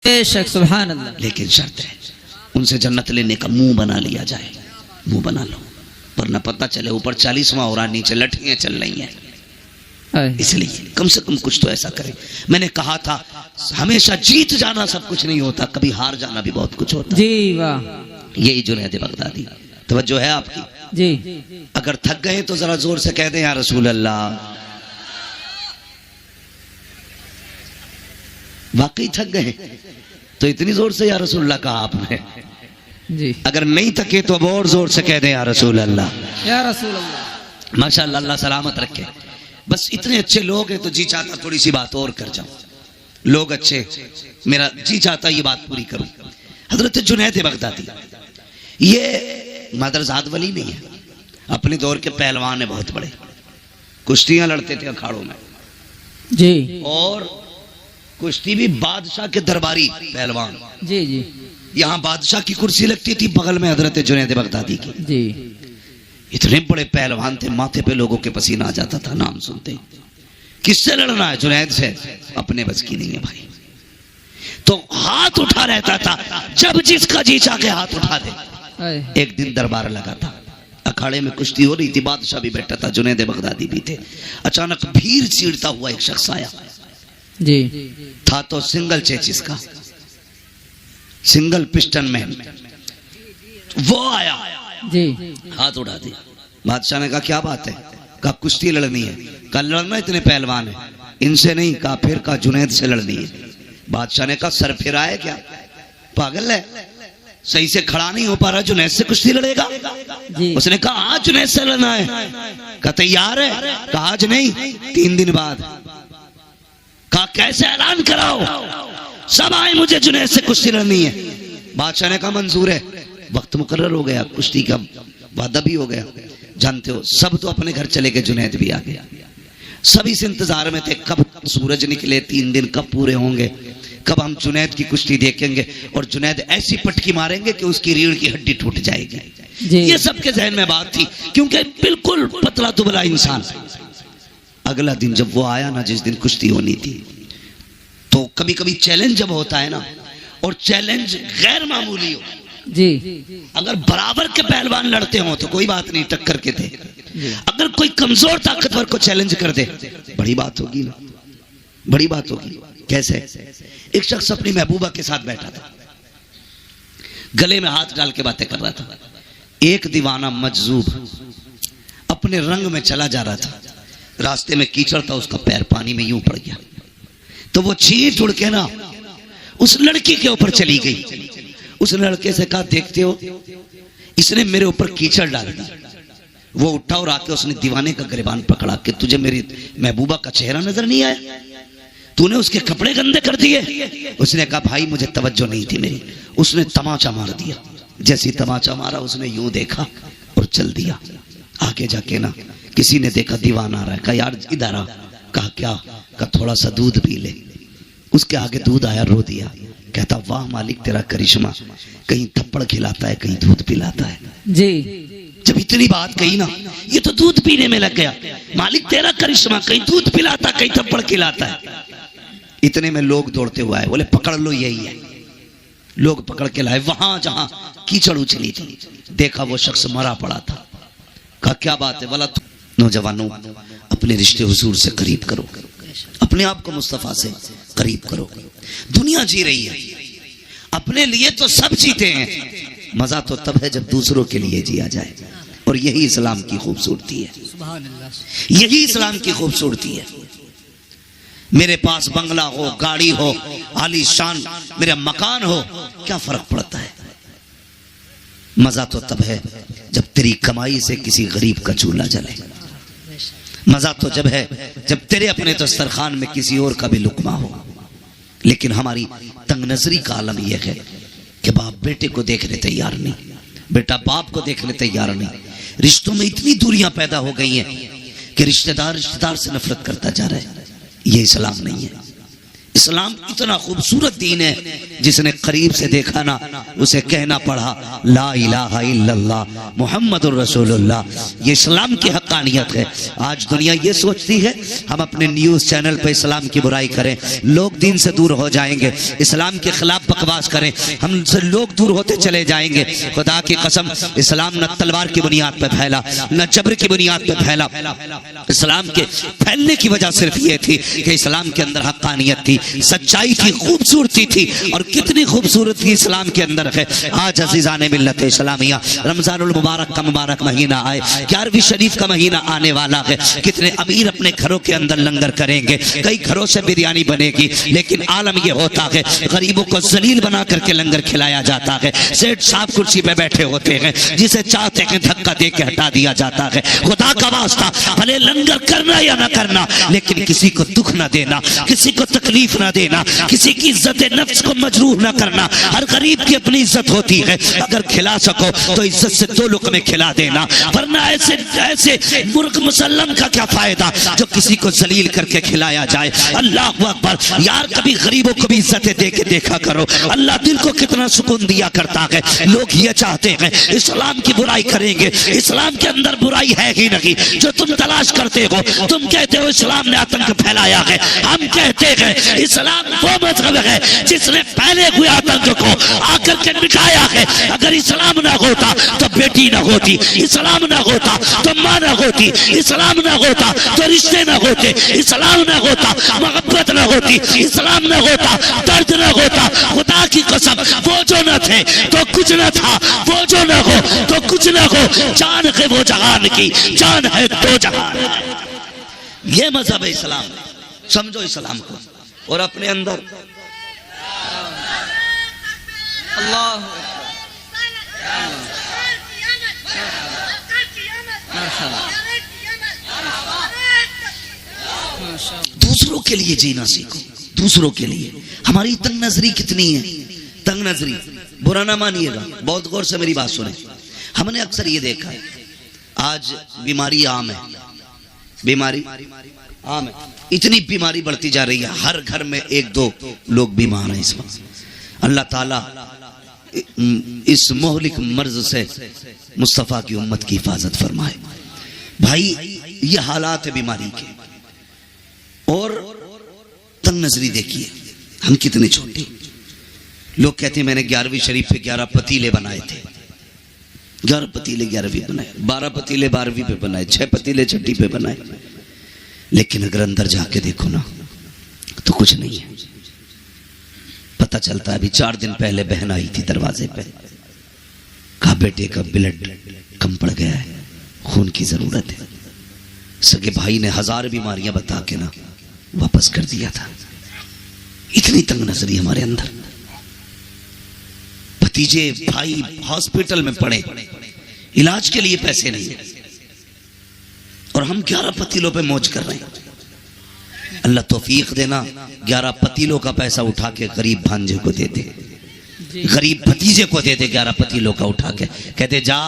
बेशक सुभान अल्लाह। लेकिन शर्त है उनसे जन्नत लेने का मुंह बना लिया जाए, मुंह बना लो, वरना पता चले ऊपर 40वां हो रहा, नीचे लठियां चल रही हैं। इसलिए कम से कम कुछ तो ऐसा करें। मैंने कहा था हमेशा जीत जाना सब कुछ नहीं होता, कभी हार जाना भी बहुत कुछ होता। जी वाह, यही जुनैद बगदादी। तवज्जो है आपकी जी। अगर थक गए तो जरा जोर से कह दें या रसूल अल्लाह। वाकई थक गए तो इतनी जोर से या रसूल अल्लाह कहा आपने। जी अगर नहीं थके तो अब और जोर से कह दें या रसूल अल्लाह। या रसूल अल्लाह। माशाअल्लाह, अल्लाह सलामत रखे। बस इतने अच्छे लोग हैं तो जी चाहता थोड़ी सी बात और कर जाऊं। लोग अच्छे, मेरा जी चाहता ये बात पूरी करूं। हजरत जुनैद बगदादी ये मदरजाद वली नहीं है, अपने दौर के पहलवान है बहुत बड़े, कुश्तियां लड़ते थे अखाड़ों में जी। और कुश्ती भी बादशाह के दरबारी पहलवान। जी जी। यहाँ बादशाह की कुर्सी लगती थी, बगल में हजरत जुनैद बगदादी की। जी। इतने बड़े पहलवान थे, माथे पे लोगों के पसीना आ जाता था नाम सुनते ही। किससे लड़ना है? जुनैद से। अपने बस की नहीं है भाई, तो हाथ उठा रहता था, जब जिसका जी चाह के हाथ उठा दे। एक दिन दरबार लगा था, अखाड़े में कुश्ती हो रही थी, बादशाह भी बैठा था, जुनैद बगदादी भी थे। अचानक भीड़ चीरता हुआ एक शख्स आया जी। था तो सिंगल चेचिस का, सिंगल पिस्टन मैन। वो आया जी। हाथ उठा दिया। बादशाह ने कहा क्या बात है? कहा कुश्ती लड़नी है। कहा लड़ना, इतने पहलवान है। इनसे नहीं, कहा फिर कहा जुनैद से लड़नी है। बादशाह ने कहा सर फिर आए क्या, पागल है, सही से खड़ा नहीं हो पा रहा, जुनैद से कुश्ती लड़ेगा? जी। उसने कहा आज जुनैद से लड़ना है। कहा तैयार है? कहा आज नहीं, 3 दिन बाद। कहा कैसे? ऐलान कराओ, सब आए, मुझे जुनैद से कुश्ती लड़नी है। बादशाह ने कहा मंजूर है। वक्त मुकर्रर हो गया, कुश्ती का वादा भी हो गया। जानते हो सब तो अपने घर चले गए, जुनैद भी आ गया। सभी इस इंतजार में थे कब सूरज निकले, 3 दिन कब पूरे होंगे, कब हम जुनैद की कुश्ती देखेंगे और जुनैद ऐसी पटकी मारेंगे कि उसकी रीढ़ की हड्डी टूट जाएगी। ये सबके जहन में बात थी, क्योंकि बिल्कुल पतला दुबला इंसान। अगला दिन जब वो आया ना, जिस दिन कुश्ती होनी थी, तो कभी कभी चैलेंज जब होता है ना, और चैलेंज गैर मामूली हो जी। अगर बराबर के पहलवान लड़ते हो तो कोई बात नहीं, टक्कर के थे। अगर कोई कमजोर ताकतवर को चैलेंज कर दे, बड़ी बात होगी ना, बड़ी बात होगी। कैसे? एक शख्स अपनी महबूबा के साथ बैठा था, गले में हाथ डाल के बातें कर रहा था। एक दीवाना मजजूब अपने रंग में चला जा रहा था, रास्ते में कीचड़ था, उसका पैर पानी में यूं पड़ गया, तो वो छींट उड़ के ना उस लड़की के ऊपर चली गई। उस लड़के से कहा देखते हो, इसने मेरे ऊपर कीचड़ डाल दी। वो उठा और आके उसने दीवाने का गिरबान पकड़ा कि तुझे मेरी महबूबा का चेहरा नजर नहीं आया, तूने उसके कपड़े गंदे कर दिए। उसने कहा भाई मुझे तवज्जो नहीं थी मेरी। उसने तमाचा मार दिया। जैसी तमाचा मारा उसने यूं देखा और चल दिया। आगे जाके ना किसी ने देखा दीवाना आ रहा है, कहा यार इधर आ। कहा क्या? कहा थोड़ा सा दूध पी ले। उसके आगे दूध आया, रो दिया। कहता वाह मालिक तेरा करिश्मा, कहीं थप्पड़ खिलाता है कहीं दूध पिलाता है। जी। जब इतनी बात कही ना, ये तो दूध पीने में लग गया। मालिक तेरा करिश्मा, कहीं दूध पिलाता कहीं थप्पड़ खिलाता है। इतने में लोग दौड़ते हुए आए, बोले पकड़ लो यही है। लोग पकड़ के लाए, वहां जहां कीचड़ उछली थी देखा वो शख्स मरा पड़ा था। कहा क्या बात है? बोला नौजवानों अपने रिश्ते हुजूर से करीब करो, अपने आप को मुस्तफा से करीब करो। दुनिया जी रही है, अपने लिए तो सब जीते हैं, मजा तो तब है जब दूसरों के लिए जिया जाए। और यही इस्लाम की खूबसूरती है, यही इस्लाम की खूबसूरती है। मेरे पास बंगला हो, गाड़ी हो, आलीशान मेरा मकान हो, क्या फर्क पड़ता है? मजा तो तब है जब तेरी कमाई से किसी गरीब का चूल्हा जले। मजा तो जब है जब तेरे अपने दस्तरखान में किसी और का भी लुकमा हो। लेकिन हमारी तंग नजरी का आलम यह है कि बाप बेटे को देखने तैयार नहीं, बेटा बाप को देखने तैयार नहीं। रिश्तों में इतनी दूरियां पैदा हो गई हैं कि रिश्तेदार रिश्तेदार से नफरत करता जा रहा है। ये इस्लाम नहीं है। इस्लाम इतना खूबसूरत दीन है, जिसने करीब से देखा ना उसे कहना पड़ा ला इलाहा इल्लल्लाह मुहम्मदुर रसूलुल्लाह। ये इस्लाम की हकीकत हक्कानियत है। आज दुनिया ये सोचती है हम अपने न्यूज चैनल पे इस्लाम की बुराई करें, लोग दीन से दूर हो जाएंगे, इस्लाम के खिलाफ बकवास करें, हमसे लोग दूर होते चले जाएंगे। खुदा की कसम, इस्लाम न तलवार की बुनियाद पे फैला, न जबर की बुनियाद पे फैला। इस्लाम के फैलने की वजह सिर्फ ये थी कि इस्लाम के अंदर हक्कानियत थी, सच्चाई थी, खूबसूरती थी। और कितनी खूबसूरती इस्लाम के अंदर है। आज अज़ीज़ाने मिल्लत इस्लामिया, रमज़ानुल मुबारक का मुबारक महीना आए, 11वीं शरीफ का महीना आने वाला है। कितने अमीर अपने घरों के अंदर लंगर करेंगे, कई घरों से बिरयानी बनेगी, लेकिन आलम यह होता है गरीबों को जलील बना करके लंगर खिलाया जाता है। सेठ साहब कुर्सी पे बैठे होते हैं, जिसे चाहते हैं धक्का दे के हटा दिया जाता है। खुदा का वास्ता, भले लंगर करना या ना करना, लेकिन किसी को दुख ना देना, किसी को तकलीफ ना देना, किसी की इज्जत नफ्स को मजरूह ना करना। हर गरीब की अपनी इज्जत होती है, अगर खिला सको तो इज्जत से 2 लुक़मे खिला देना, वरना ऐसे ऐसे मुर्ग मुसल्लम का क्या फायदा जो किसी को जलील करके खिलाया जाए। अल्लाह अकबर यार, कभी गरीबों को भी इज्जत दे के देखा करो, अल्लाह दिल को कितना सुकून दिया करता है। लोग ये चाहते हैं इस्लाम की बुराई करेंगे, इस्लाम के अंदर बुराई है ही नहीं जो तुम तलाश करते हो। तुम कहते हो इस्लाम ने आतंक फैलाया है, हम कहते हैं इस्लाम वो मजहब है जिसने फैले हुए आतंक को आकर के मिटाया है। अगर इस्लाम ना होता तो बेटी ना होती, इस्लाम ना होता तो माँ ना होती, इस्लाम ना होता तो रिश्ते ना होते, इस्लाम ना होता मोहब्बत ना होती, इस्लाम ना होता दर्द ना होता। खुदा की कसम, वो जो न थे तो कुछ न था, वो जो न हो तो कुछ न हो। जान है वो जहान की, जान है 2 जहान। ये मजहब है इस्लाम, समझो इस्लाम को और अपने अंदर दूसरों के लिए जीना सीखो, दूसरों के लिए। हमारी तंग नजरी कितनी है, तंग नजरी, बुरा ना मानिएगा, बहुत गौर से मेरी बात सुने। हमने अक्सर ये देखा है, आज बीमारी आम है, बीमारी आम है, इतनी बीमारी बढ़ती जा रही है, हर घर में 1-2 लोग बीमार हैं इस वक्त। अल्लाह ताला इस मोहलिक मर्ज से मुस्तफ़ा की उम्मत की हिफाजत फरमाए। भाई ये हालात है बीमारी के, और तंग नजरी देखिए, हम कितने छोटे। लोग कहते हैं मैंने 11वीं शरीफ पे 11 पतीले बनाए थे, 11 पतीले 11वीं बनाए, 12 पतीले 12वीं पे बनाए, 6 पतीले 6ठी पे बनाए। लेकिन अगर अंदर जाके देखो ना तो कुछ नहीं है। पता चलता है, अभी 4 दिन पहले बहन आई थी दरवाजे पे, कहा बेटे का ब्लड कम पड़ गया है, खून की जरूरत है। सगे भाई ने 1000 बीमारियां बता के ना वापस कर दिया था। इतनी तंग नजरी हमारे अंदर। भतीजे भाई हॉस्पिटल में पड़े, इलाज के लिए पैसे नहीं, और हम 11 पतीलों पे मौज कर रहे हैं। अल्लाह तौफीक देना, 11 पतीलों का पैसा उठा के गरीब भांजे को दे दे, गरीब भतीजे को दे दे 11 पतीलों का उठा के, कहते जा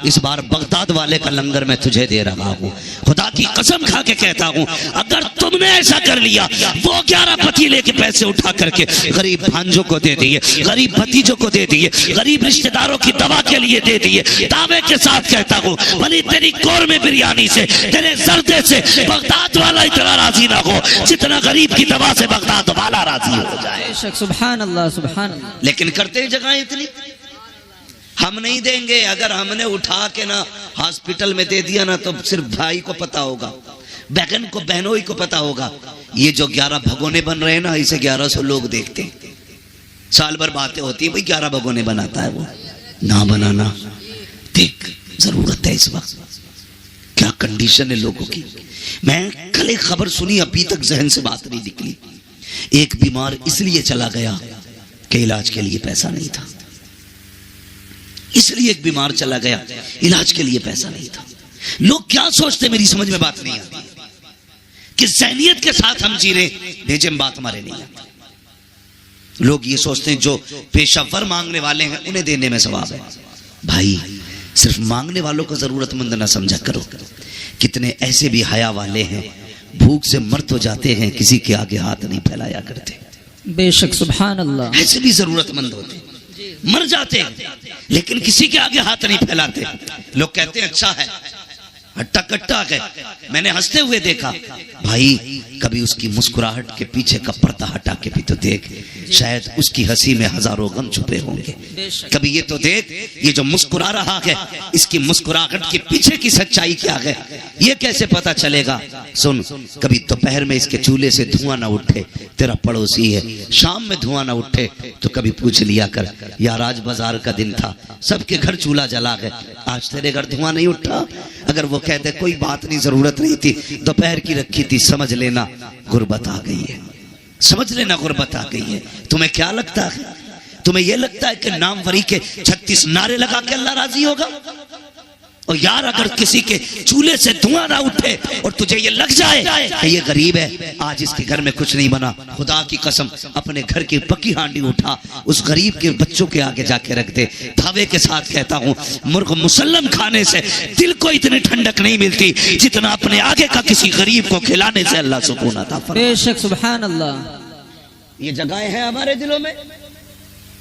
इस बार बगदाद वाले का लंगर मैं तुझे दे रहा हूँ। खुदा की कसम खा के कहता हूँ, अगर तुमने ऐसा कर लिया, वो 11 पतीले के पैसे उठा करके गरीब भांजों को दे दिए, गरीब भतीजों को दे दिए, गरीब रिश्तेदारों की दवा के लिए दे दिए, दावे के साथ कहता हूँ भले तेरी कौर में बिरयानी से, तेरे जर्दे से बगदाद वाला इतना राजी ना हो जितना गरीब की दवा से बगदाद वाला राजी हो जाए। सुभान अल्लाह, सुभान अल्लाह। लेकिन करते जगह इतनी हम नहीं देंगे। अगर हमने उठा के ना हॉस्पिटल में दे दिया ना, तो सिर्फ भाई को पता होगा, बहन को, बहनों ही को पता होगा। ये जो 11 भगोने बन रहे हैं ना, इसे 1100 लोग देखते हैं। साल भर बातें होती है भाई 11 भगोने बनाता है, वो ना बनाना। देख जरूरत है इस वक्त, क्या कंडीशन है लोगों की। मैं कल एक खबर सुनी, अभी तक जहन से बात नहीं निकली। एक बीमार इसलिए चला गया कि इलाज के लिए पैसा नहीं था, इसलिए एक बीमार चला गया, इलाज के लिए पैसा नहीं था। लोग क्या सोचते, मेरी समझ में बात नहीं आती कि ज़हनियत के साथ हम जी रहे, भेजे में बात हमारे नहीं आती। लोग ये सोचते हैं जो पेशावर मांगने वाले हैं उन्हें देने में सवाब है। भाई सिर्फ मांगने वालों को जरूरतमंद ना समझा करो। कितने ऐसे भी हया वाले हैं, भूख से मर तो जाते हैं, किसी के आगे हाथ नहीं फैलाया करते। बेशक, सुभान अल्लाह। ऐसे भी जरूरतमंद होते, मर जाते हैं लेकिन किसी के आगे हाथ नहीं फैलाते। लोग कहते हैं अच्छा है, हट्टा कट्टा है। मैंने हंसते हुए देखा। भाई कभी उसकी मुस्कुराहट के पीछे का पर्दा हटा के भी तो देख, शायद उसकी हंसी में हजारों गम छुपे होंगे। कभी ये तो देख, ये जो मुस्कुरा रहा है इसकी मुस्कुराहट के पीछे की सच्चाई क्या है, ये कैसे पता चलेगा। सुन, कभी दोपहर में इसके चूल्हे से धुआं ना उठे, तेरा पड़ोसी है, शाम में धुआं ना उठे तो कभी पूछ लिया कर, यार आज बाजार का दिन था, सबके घर चूल्हा जला गए, आज तेरे घर धुआं नहीं उठा। अगर वो कहते कोई बात नहीं, जरूरत नहीं थी, दोपहर की रखी थी, समझ लेना गुर्बत आ गई है, समझ लेना गुर्बत आ गई है। तुम्हें क्या लगता है, तुम्हें यह लगता है कि नामवरी के 36 नारे लगा के अल्लाह राजी होगा? और यार अगर किसी के चूल्हे से धुआं ना उठे और तुझे ये लग जाए कि ये गरीब है, आज इसके घर में कुछ नहीं बना, खुदा की कसम अपने घर की पक्की हांडी उठा, उस गरीब के बच्चों के आगे जाके रख दे। दावे के साथ कहता हूँ, मुर्ग मुसल्लम खाने से दिल को इतनी ठंडक नहीं मिलती जितना अपने आगे का किसी गरीब को खिलाने से अल्लाह सुकून अता फरमाता है। बेशक सुभान अल्लाह। ये जगहें हैं हमारे दिलों में,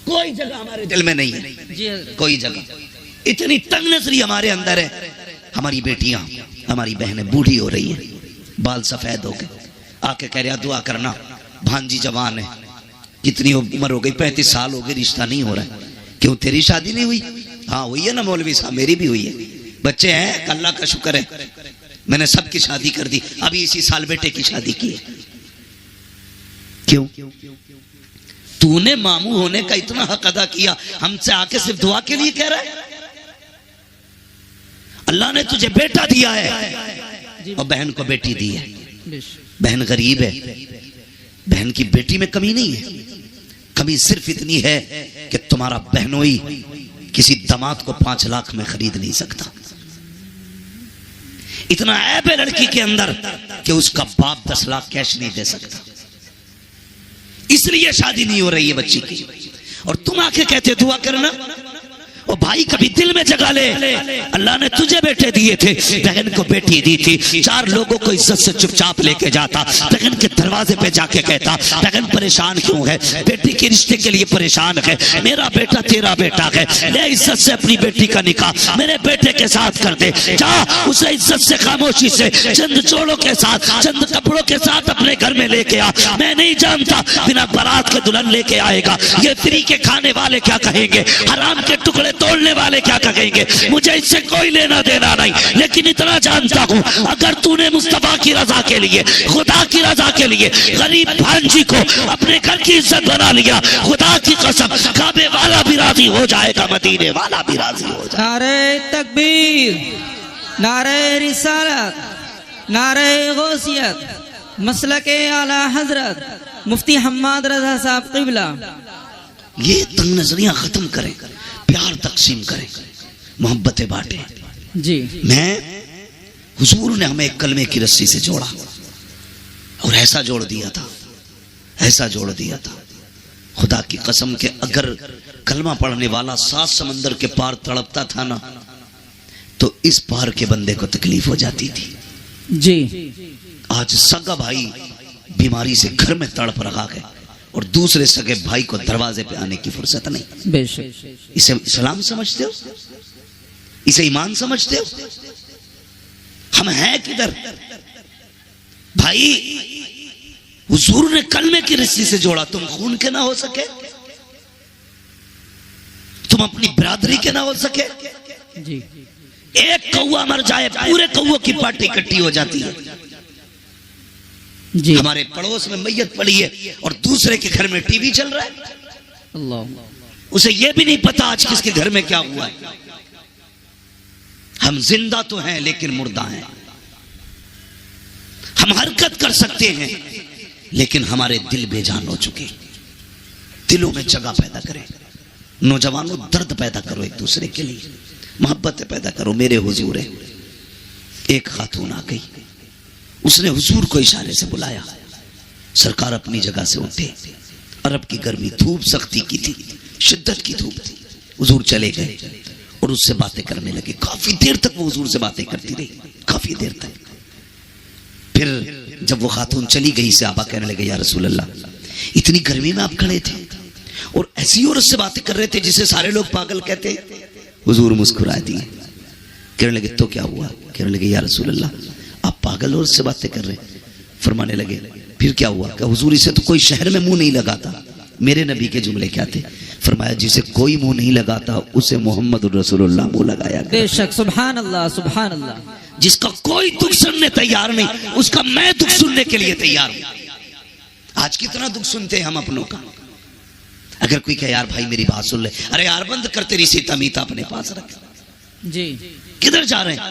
कोई जगह हमारे दिल में नहीं है, जी कोई जगह। इतनी तंग नजरी हमारे अंदर है। हमारी बेटियां, हमारी बहनें बूढ़ी हो रही हैं, बाल सफेद हो गए, आके कह रहा दुआ करना, भांजी जवान है, कितनी उम्र हो गई, 35 साल हो गए, रिश्ता नहीं हो रहा है। क्यों तेरी शादी नहीं हुई? हाँ हुई है ना मौलवी साहब, मेरी भी हुई है, बच्चे हैं, अल्लाह का शुक्र है, मैंने सबकी शादी कर दी, अभी इसी साल बेटे की शादी की है। क्यों? तूने मामू होने का इतना हक अदा किया, हमसे आके सिर्फ दुआ के लिए कह रहा है? अल्लाह ने तुझे बेटा दिया है और बहन को बेटी दी है। बहन गरीब है, बहन की बेटी में कमी नहीं है, कमी सिर्फ इतनी है कि तुम्हारा बहनोई किसी दामाद को 5 लाख में खरीद नहीं सकता। इतना ऐब है लड़की के अंदर कि उसका बाप 10 लाख कैश नहीं दे सकता, इसलिए शादी नहीं हो रही है बच्ची की। और तुम आके कहते दुआ करना। और भाई कभी दिल में जगा ले, अल्लाह ने तुझे बेटे दिए थे, बहन को बेटी दी थी, 4 लोगों को इज्जत से चुपचाप लेके जाता, बहन के दरवाजे पे जाके कहता, बहन परेशान क्यों है, बेटी के रिश्ते के लिए परेशान है, मेरा बेटा तेरा बेटा है, ले इज्जत से अपनी बेटी का निकाह मेरे बेटे के साथ कर दे, जा उसे इज्जत से खामोशी से चंद जोड़ों के साथ, चंद कपड़ों के साथ अपने घर में लेके आ। मैं नहीं जानता बिना बारात के दुल्हन लेके आएगा, ये फ्री के खाने वाले क्या कहेंगे, हराम के टुकड़े तोड़ने वाले क्या कहेंगे, मुझे इससे कोई लेना देना नहीं, लेकिन इतना जानता हूं अगर तूने मुस्तफा की रजा के लिए, खुदा की रजा के लिए गरीब भांजी को अपने घर की इज्जत बना लिया, खुदा की कसम काबे वाला भी राजी हो जाएगा, मदीने वाला भी राजी हो जाएगा। नारे तकबीर, नारे रिसालत, नारे गौसियत, मसलके आला हजरत मुफ्ती हम्माद रजा साहब क़िबला। ये तंग नजरियां खत्म करें, प्यार तकसीम करें, मोहब्बतें बांटें। जी हुजूर ने हमें एक कलमे की रस्सी से जोड़ा और ऐसा जोड़ दिया था, ऐसा जोड़ दिया था, खुदा की कसम के अगर कलमा पढ़ने वाला 7 समंदर के पार तड़पता था ना, तो इस पार के बंदे को तकलीफ हो जाती थी। जी आज सगा भाई बीमारी से घर में तड़प रहा है और दूसरे सगे भाई को दरवाजे पे आने की फुर्सत नहीं। बेशक इसे इस्लाम समझते हो, इसे ईमान समझते हो? हम हैं किधर भाई? हुजूर ने कलमे की रस्सी से जोड़ा, तुम खून के ना हो सके, तुम अपनी बिरादरी के ना हो सके। जी एक कौवा मर जाए पूरे कौवों की पार्टी इकट्ठी हो जाती है। जी हमारे पड़ोस में मैयत पड़ी है और दूसरे के घर में टीवी चल रहा है, अल्लाह, उसे यह भी नहीं पता आज किसके घर में क्या हुआ है। हम जिंदा तो हैं लेकिन मुर्दा हैं, हम हरकत कर सकते हैं लेकिन हमारे दिल बेजान हो चुके। दिलों में जगह पैदा करें, नौजवानों दर्द पैदा करो, एक दूसरे के लिए मोहब्बत पैदा करो। मेरे हुजूर है, एक खातून आ गई, उसने हुजूर को इशारे से बुलाया, सरकार अपनी जगह से उठे, अरब की गर्मी, धूप सख्ती की थी, शिद्दत की धूप थी। हुजूर चले गए और उससे बातें करने लगे। काफी देर तक वो हुजूर से बातें करती रही, काफी देर तक। फिर जब वो खातून चली गई, सहाबा कहने लगे, या रसूल अल्लाह, इतनी गर्मी में आप खड़े थे और ऐसी औरत से बातें कर रहे थे जिसे सारे लोग पागल कहते। हुजूर मुस्कुरा दिए, कहने लगे तो क्या हुआ? कहने लगे या रसूल अल्लाह, आप पागल और से बातें कर रहे हैं। फरमाने लगे फिर क्या हुआ? कि हुजूर से तो कोई शहर में मुंह नहीं लगाता। मेरे नबी के जुमले क्या थे? फरमाया जिसे कोई मुंह नहीं लगाता उसे मोहम्मद रसूलुल्लाह मुंह लगाया करे। बेशक, सुभान अल्लाह, सुभान अल्लाह। जिसका कोई दुख सुनने तैयार नहीं, उसका मैं दुख सुनने के लिए तैयार हूं। आज कितना दुख सुनते हैं हम अपनों का। अगर कोई कहे यार भाई मेरी बात सुन ले, अरे यार बंद कर तेरी सीता मीता अपने पास रख। जी, किधर जा रहे हैं?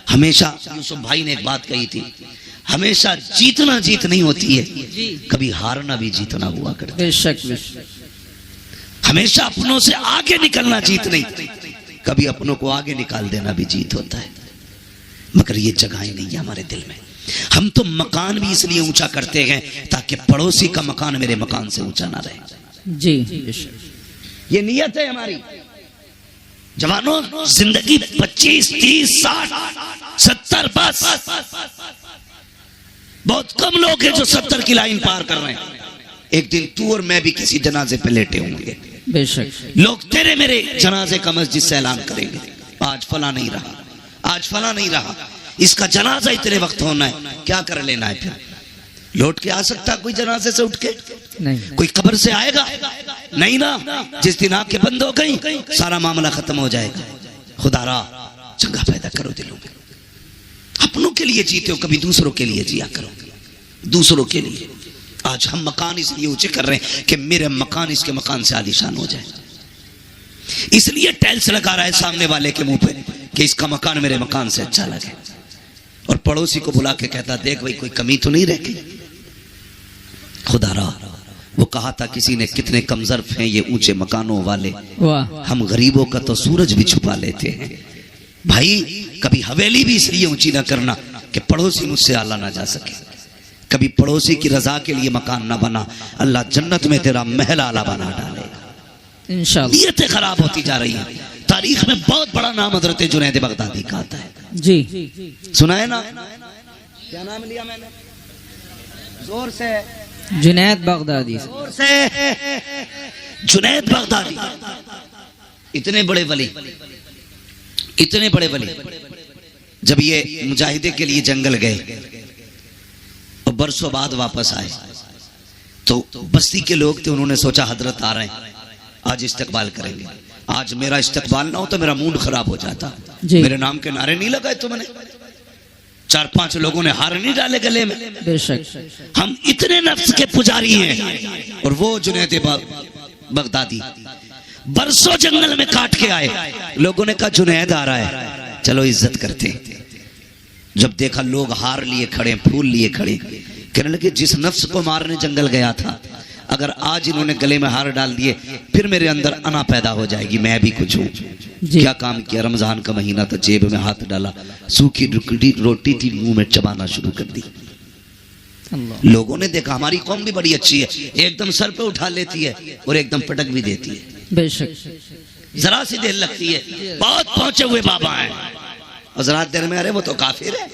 हमेशा यूसुफ भाई ने एक बात कही थी, हमेशा जीतना जीत नहीं होती है, कभी हारना भी जीतना हुआ करता है। बेशक, बेशक। हमेशा अपनों से आगे निकलना जीत नहीं, कभी अपनों को आगे निकाल देना भी जीत होता है। मगर ये जगहें नहीं है हमारे दिल में। हम तो मकान भी इसलिए ऊंचा करते हैं ताकि पड़ोसी का मकान मेरे मकान से ऊंचा ना रहे। जी, बेशक। ये नियत है हमारी। जवानों, जिंदगी 25, 30, 60, 70 बस। बहुत कम लोग हैं जो 70 की लाइन पार कर रहे हैं। एक दिन तू और मैं भी किसी जनाजे पे लेटे होंगे। बेशक। लोग तेरे मेरे जनाजे का मस्जिद से ऐलान करेंगे, आज फला नहीं रहा, आज फला नहीं रहा, इसका जनाजा इतने वक्त होना है। क्या कर लेना है फिर? लौट के आ सकता कोई जनाजे से उठ के? नहीं। कोई कब्र से आएगा? नहीं ना। जिस दिन आंखें बंद हो गई सारा मामला खत्म हो जाएगा। खुदारा चंगा पैदा करो दिलों में। अपनों के लिए जीते हो, कभी दूसरों के लिए जिया करो, दूसरों के लिए। आज हम मकान इसलिए ऊंचे कर रहे हैं कि मेरे मकान इसके मकान से आलीशान हो जाए। इसलिए टाइल्स लगा रहा है सामने वाले के मुंह पे कि इसका मकान मेरे मकान से अच्छा लगे, और पड़ोसी को बुला के कहता देख भाई कोई कमी तो नहीं रह गई। खुदारा, वो कहा था किसी ने कितने कमजोर हैं ये ऊंचे मकानों वाले, वाह। हम गरीबों का तो सूरज भी छुपा लेते हैं। भाई कभी हवेली भी इसलिए ऊंची ना करना कि पड़ोसी मुझसे आला ना जा सके। कभी पड़ोसी की रजा के लिए मकान ना बना, अल्लाह जन्नत में तेरा महल आला बना डालेगा। इंशाअल्लाह। नीयतें खराब होती जा रही हैं। तारीख में बहुत बड़ा नाम हजरत जुनैद बगदादी का आता है। जी, सुना है ना? क्या नाम लिया मैंने? जोर से। जुनैद बगदादी। जोर से। जुनैद बगदादी। इतने बड़े वली, इतने बड़े वली, जब ये मुजाहिदे के लिए जंगल गए और बरसों बाद वापस आए तो बस्ती के लोग थे, उन्होंने सोचा हजरत आ रहे हैं, आज इस्तकबाल करेंगे। आज मेरा इस्तकबाल ना हो तो मेरा मूड खराब हो जाता। मेरे नाम के नारे नहीं लगाए तुमने, 4-5 लोगों ने हार नहीं डाले गले में। बेशक। हम इतने नफ्स के पुजारी हैं। और वो जुनैद बगदादी बरसों जंगल में काट के आए। लोगों ने कहा जुनैद आ रहा है, चलो इज्जत करते। जब देखा लोग हार लिए खड़े, फूल लिए खड़े, कहने लगे जिस नफ्स को मारने जंगल गया था, अगर आज इन्होंने गले में हार डाल दिए फिर मेरे अंदर अना पैदा हो जाएगी, मैं भी कुछ हूं। क्या काम किया? रमजान का महीना था, जेब में हाथ डाला, सूखी रोटी थी, मुंह में चबाना शुरू कर दी। लोगों ने देखा हमारी कौम भी बड़ी अच्छी है, एकदम सर पे उठा लेती है और एकदम पटक भी देती है। बेशक। जरा सी देर लगती है, बहुत पहुंचे हुए बाबा हैं, और जरा देर में अरे वो तो काफिर है।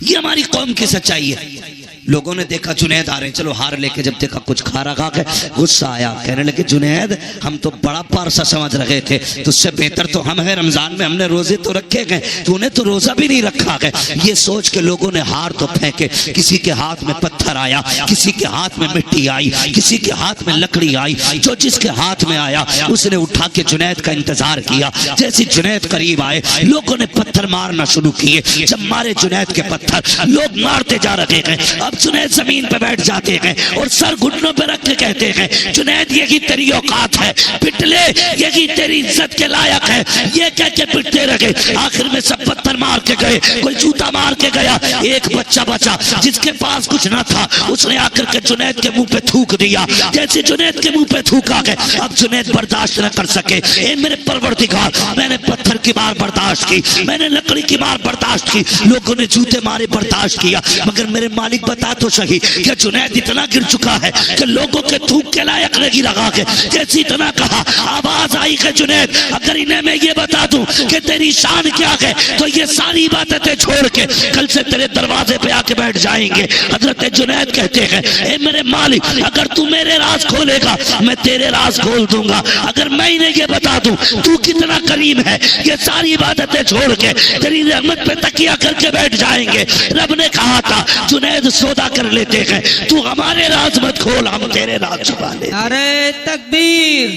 ये हमारी कौम की सच्चाई है। लोगों ने देखा जुनैद आ रहे हैं, चलो हार लेके, जब देखा कुछ खा रखा है, गुस्सा आया, कहने लगे जुनैद हम तो बड़ा पारसा समझ रहे थे, तुझसे बेहतर तो हम हैं, रमजान में हमने रोजे तो रखे गए, तूने तो रोजा भी नहीं रखा है। ये सोच के लोगों ने हार तो फेंके, किसी के हाथ में पत्थर आया, किसी के हाथ में मिट्टी आई, किसी के हाथ में लकड़ी आई, जो जिसके हाथ में आया उसने उठा के जुनैद का इंतजार किया। जैसे जुनैद करीब आए लोगों ने पत्थर मारना शुरू किए। जब मारे जुनैद के पत्थर, लोग मारते जा रहे हैं। अब जुनैद जमीन पे बैठ जाते हैं और सर घुटनों पे रख के कहते हैं जुनैद यही तेरी औकात है, पिटले यही तेरी इज्जत के लायक है। ये कह के पिटते रहे। आखिर में सब पत्थर मार के गए, कोई जूता मार के गया। एक बच्चा बचा जिसके पास कुछ ना था, उसने आकर के जुनैद के मुंह पे थूक दिया। जैसे जुनैद के मुंह पे थूका गया, अब जुनैद बर्दाश्त न कर सके। ए मेरे परवरदिगार, मैंने पत्थर की मार बर्दाश्त की, मैंने लकड़ी की मार बर्दाश्त की, लोगों ने जूते मारे बर्दाश्त किया, मगर मेरे मालिक बता तो सही कि जुनैद इतना गिर चुका है कि लोगों के थूक के लायक नहीं लगा के जैसे इतना कहा, आवाज आई कि जुनैद अगर इन्हें मैं ये बता दूं कि तेरी शान क्या है तो ये सारी बातें छोड़ के कल से तेरे दरवाजे पे आके बैठ जाएंगे। हजरत जुनैद कहते हैं, ए मेरे मालिक, अगर तू मेरे राज खोलेगा मैं तेरे राज खोल दूंगा, अगर मैं इन्हें ये बता दूं तू कितना करीम है ये सारी बातें छोड़ के तेरी रहमत पे तकिया करके बैठ जाएंगे। रब ने कहा था जुनैद सौदा कर लेते हैं, तू हमारे राज मत खोल, हम तेरे राज छुपा ले। नारे तकबीर,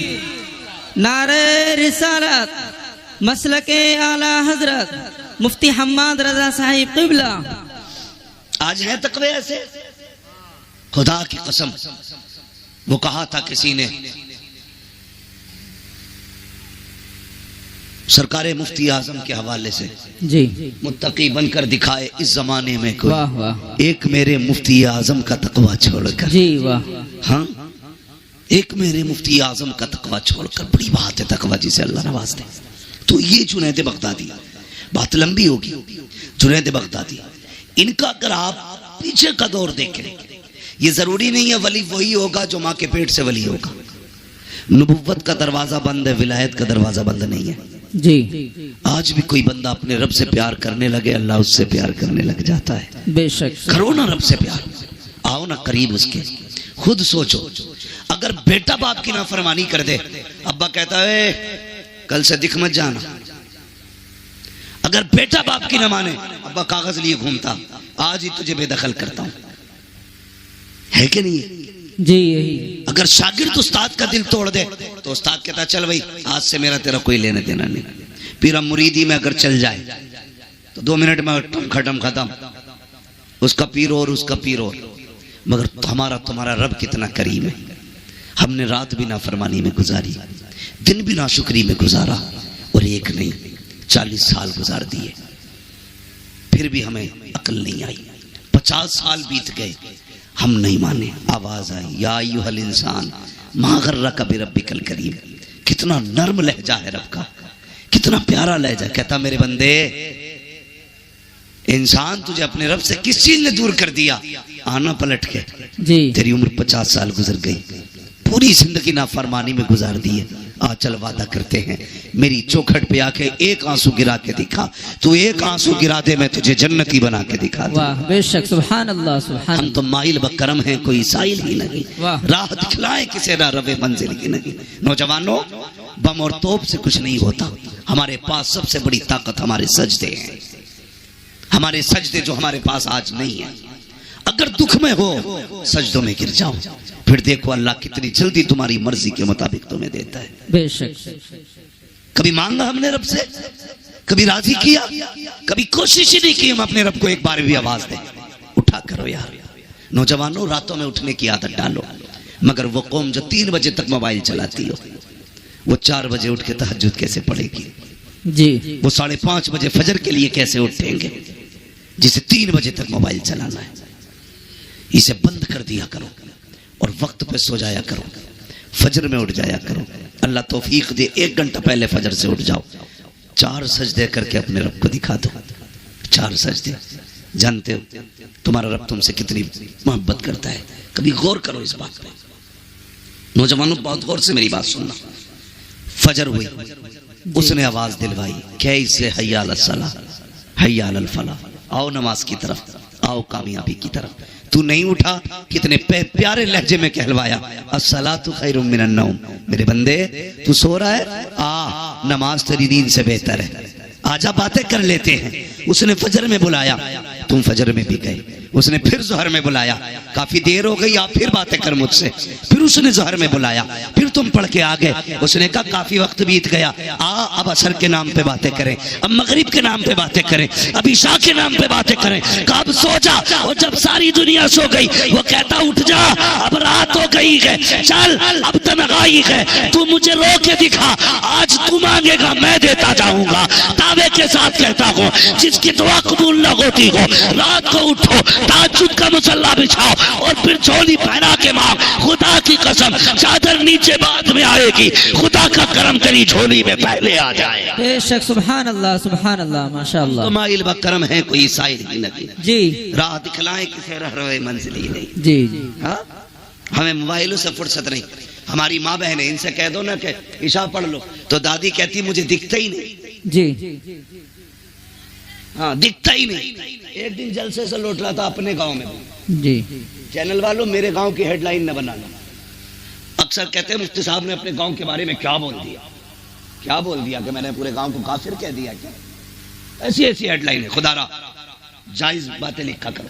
नारे रिसालत, मसलके आला हजरत मुफ्ती हम्माद रजा साहिब क़िबला। आज है तकवे ऐसे, खुदा की कसम। वो कहा था किसी ने, सरकार मुफ्ती आजम के हवाले से, जी मुत्तकी बनकर दिखाए इस जमाने में कोई, वाह वाह, एक मेरे मुफ्ती आजम का तकवा छोड़कर। जी वाह, हाँ, एक मेरे मुफ्ती आजम का तकवा छोड़कर। बड़ी बात है तकवा जिसे अल्लाह नवाज दे। तो ये जुनैद बगदादी, बात लंबी होगी। जुनैद बगदादी, इनका अगर आप पीछे का दौर देखें, ये जरूरी नहीं है वली वही होगा जो माँ के पेट से वली होगा। नबुव्वत का दरवाजा बंद है, विलायत का दरवाजा बंद नहीं है। जी आज भी कोई बंदा अपने रब से प्यार करने लगे, अल्लाह उससे प्यार करने लग जाता है। बेशक, करो ना रब से प्यार, आओ ना करीब उसके। खुद सोचो, अगर बेटा बाप की नाफरमानी कर दे, अब्बा कहता है कल से दिख मत जाना। अगर बेटा बाप की ना माने, अब्बा कागज लिए घूमता, आज ही तुझे बेदखल करता हूं, है कि नहीं? जी यही। अगर शागिर्द उस्ताद का दिल तोड़ दे तो उस्ताद कहता चल भाई आज से मेरा तेरा कोई लेने देना नहीं। पीर मुरीदी में अगर चल जाए तो 2 मिनट में खत्म, उसका पीर और उसका पीर और। मगर हमारा तुम्हारा रब कितना करीम है। हमने रात भी नाफरमानी में गुजारी, दिन भी नाशुक्री में गुजारा, और एक नहीं 40 साल गुजार दिए, फिर भी हमें अकल नहीं आई। 50 साल बीत गए, हम नहीं माने। आवाज आई, या अय्युहल इंसान मा गर्रका बिरब्बिकल करीम। कितना नर्म लहजा है रब का, कितना प्यारा लहजा। कहता मेरे बंदे, इंसान तुझे अपने रब से किस चीज ने दूर कर दिया? आना पलट के। जी तेरी उम्र 50 साल गुजर गई, पूरी जिंदगी नाफरमानी में गुजार दी है। आ चल वादा करते हैं, मेरी चौखट पे आके एक आंसू गिरा के दिखा। तू एक आंसू गिरा दे, मैं तुझे जन्नती बना के दिखा दूं। वाह, बेशक, सुभान अल्लाह, सुभान। हम तो माइल बकरम हैं, कोई साइल ही नहीं। वाह। राह दिखलाए किसे ना रवे मंजिल की नहीं। नौजवानों, बम और तोप से कुछ नहीं होता। हमारे पास सबसे बड़ी ताकत हमारे सजदे हैं, हमारे सजदे जो हमारे पास आज नहीं है। अगर दुख में हो, सजदों में गिर जाओ, फिर देखो अल्लाह कितनी जल्दी तुम्हारी मर्जी के मुताबिक तुम्हें देता है। बेशक। कभी मांगा हमने रब से? कभी राजी किया? कभी कोशिश ही नहीं की हम अपने रब को एक बार भी आवाज दें, उठा करो यार। नौजवानों, रातों में उठने की आदत डालो। मगर वो कौम जो 3 बजे तक मोबाइल चलाती हो, वो 4 बजे उठ के तहज्जुद कैसे पढ़ेगी? जी वो 5:30 बजे फजर के लिए कैसे उठेंगे, जिसे 3 बजे तक मोबाइल चलाना है? इसे बंद कर दिया करो और वक्त पे सो जाया करो, फजर में उठ जाया करो। अल्लाह तौफीक दे, 1 घंटा पहले फजर से उठ जाओ, 4 सजदे करके अपने रब को दिखा दो। 4 सजदे। जानते हो तुम्हारा रब तुमसे कितनी मोहब्बत करता है? कभी गौर करो इस बात पे। नौजवानों, बहुत गौर से मेरी बात सुनना। फजर हुई, उसने आवाज दिलवाई, कैसे हय्या अलल सलाह, हय्या अलल फलाह, आओ नमाज की तरफ, आओ कामयाबी की तरफ। तू नहीं उठा, कितने प्यारे लहजे में कहलवाया, अस्सलातु खैरुम मिनन नौम। मेरे बंदे, तू सो रहा है, आ नमाज तेरी नींद से बेहतर है, आजा बातें कर लेते हैं। उसने फजर में बुलाया, तुम फजर में भी गए। उसने फिर ज़ोहर में बुलाया, काफी देर हो गई, आप फिर बातें कर मुझसे। फिर उसने ज़ोहर में बुलाया, फिर तुम पढ़ के आ गए। उसने कहा काफी वक्त बीत गया, अब असर के नाम पे बातें करें, अब मगरिब के नाम पे बातें करें, अब इशा के नाम पे बातें करें। कब सो जा, और जब सारी दुनिया सो गई, वो कहता उठ जा, अब रात हो गई है, चल अब तन्हाई है, तू मुझे रो के दिखा, आज तू मांगेगा मैं देता जाऊंगा। दावे के साथ कहता हूँ जिसकी दुआ कबूल न होती हो, रात को उठो, ताज्जुद का मुसल्ला बिछाओ और फिर झोली पहना के मांग। खुदा की कसम चादर नीचे बाद में आएगी, खुदा का करम तेरी झोली में पहले आ जाए। बेशक सुभान अल्लाह माशाअल्लाह। तो माइल व करम है कोई साइल की नहीं जी राह दिखलाए किसे रह रहे मंजिल ही नहीं। जी जी हाँ हमें मोबाइलों से फुर्सत नहीं। हमारी माँ बहन है, इनसे कह दो ना कि ईशा पढ़ लो, तो दादी कहती मुझे दिखता ही नहीं। जी हाँ दिखता ही नहीं। एक दिन जलसे से लौट रहा था अपने गांव में। जी चैनल वालों मेरे गांव की हेडलाइन न बनाना। अक्सर कहते हैं मुफ्ती साहब ने अपने गांव के बारे में क्या बोल दिया, क्या बोल दिया कि मैंने पूरे गांव को काफिर कह दिया क्या? ऐसी ऐसी हेडलाइन है। खुदारा जायज बातें लिखा करो,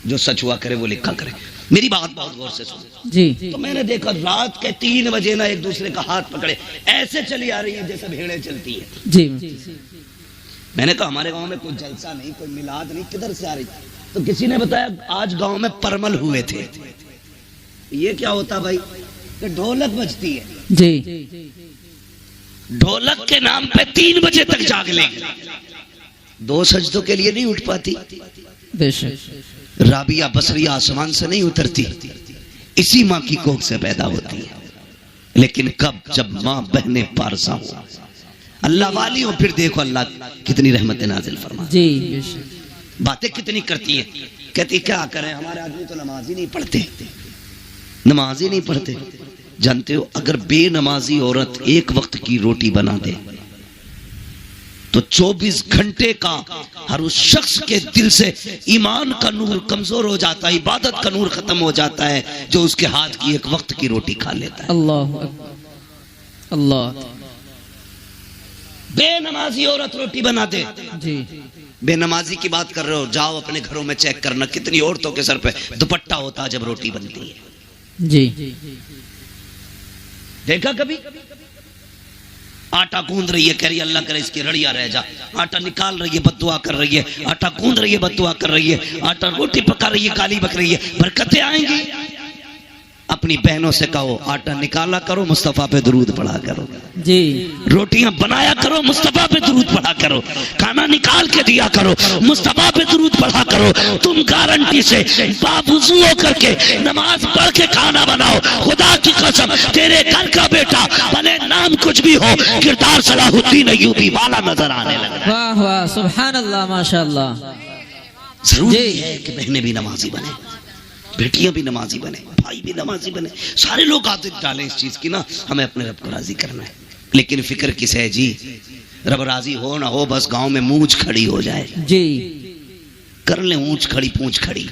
जो सच हुआ करे वो लिखा करे। मेरी बात बहुत गौर से सुनो। जी तो मैंने देखा रात के 3 बजे ना एक दूसरे का हाथ पकड़े ऐसे चली आ रही है जैसे भेड़ें चलती है। जी मैंने कहा हमारे गांव में कोई जलसा नहीं, कोई मिलाद नहीं, किधर से आ रही? तो किसी ने बताया आज गांव में परमल हुए थे। ये क्या होता भाई? कि ढोलक बजती है। जी ढोलक के नाम पे 3 बजे तक जाग लेंगे। 2 सजदों के लिए नहीं उठ पाती। बेशक राबिया बसरिया आसमान से नहीं उतरती, इसी माँ की कोख से पैदा होती है। लेकिन कब? जब माँ बहने पारसा हो, अल्लाह वाली हो, फिर देखो अल्लाह कितनी रहमत नाजिल फरमा। जी बेशक बातें कितनी करती है। कहती क्या करें, हमारे आदमी तो नमाज ही नहीं पढ़ते, नमाज ही नहीं पढ़ते। जानते हो अगर बेनमाजी औरत एक वक्त की रोटी बना दे तो 24 घंटे का हर उस शख्स के दिल से ईमान का नूर कमजोर हो जाता है, इबादत का नूर खत्म हो जाता है, जो उसके हाथ की एक वक्त की रोटी खा लेता है। अल्लाह अकबर अल्लाह। बेनमाजी औरत रोटी बना दे। जी बेनमाजी की बात कर रहे हो, जाओ अपने घरों में चेक करना कितनी औरतों के सर पे दुपट्टा होता है जब रोटी बनती है। जी देखा कभी? आटा गूंद रही है, कह रही है अल्लाह करे इसकी रड़िया रह जा। आटा निकाल रही है, बद्दुआ कर रही है। आटा गूंद रही है, बद्दुआ कर रही है। आटा रोटी पका रही है, गाली बक रही है। बरकतें आएंगी। अपनी बहनों से कहो आटा निकाला करो, मुस्तफा पे दुरूद पढ़ा करो। जी रोटियां बनाया करो, मुस्तफा पे दुरूद पढ़ा करो। खाना निकाल के दिया करो, मुस्तफा पे दुरूद पढ़ा करो। तुम गारंटी से बावुज़ू करके नमाज पढ़ के खाना बनाओ। खुदा की कसम तेरे घर का बेटा भले नाम कुछ भी हो, किरदार सलाहुद्दीन अय्यूबी वाला नजर आने लगा। वाह वाह सुभान अल्लाह माशाअल्लाह। जरूरी है कि बहनें भी नमाजी बने, बेटियां भी नमाजी बने, भाई भी नमाजी बने। सारे लोग आदत डालें इस चीज की ना, हमें अपने रब को राजी करना है। लेकिन फिक्र किस है जी? रब राजी हो ना हो, बस गांव में मूंछ खड़ी हो जाए। जी कर ले ऊंच खड़ी पूंछ खड़ी।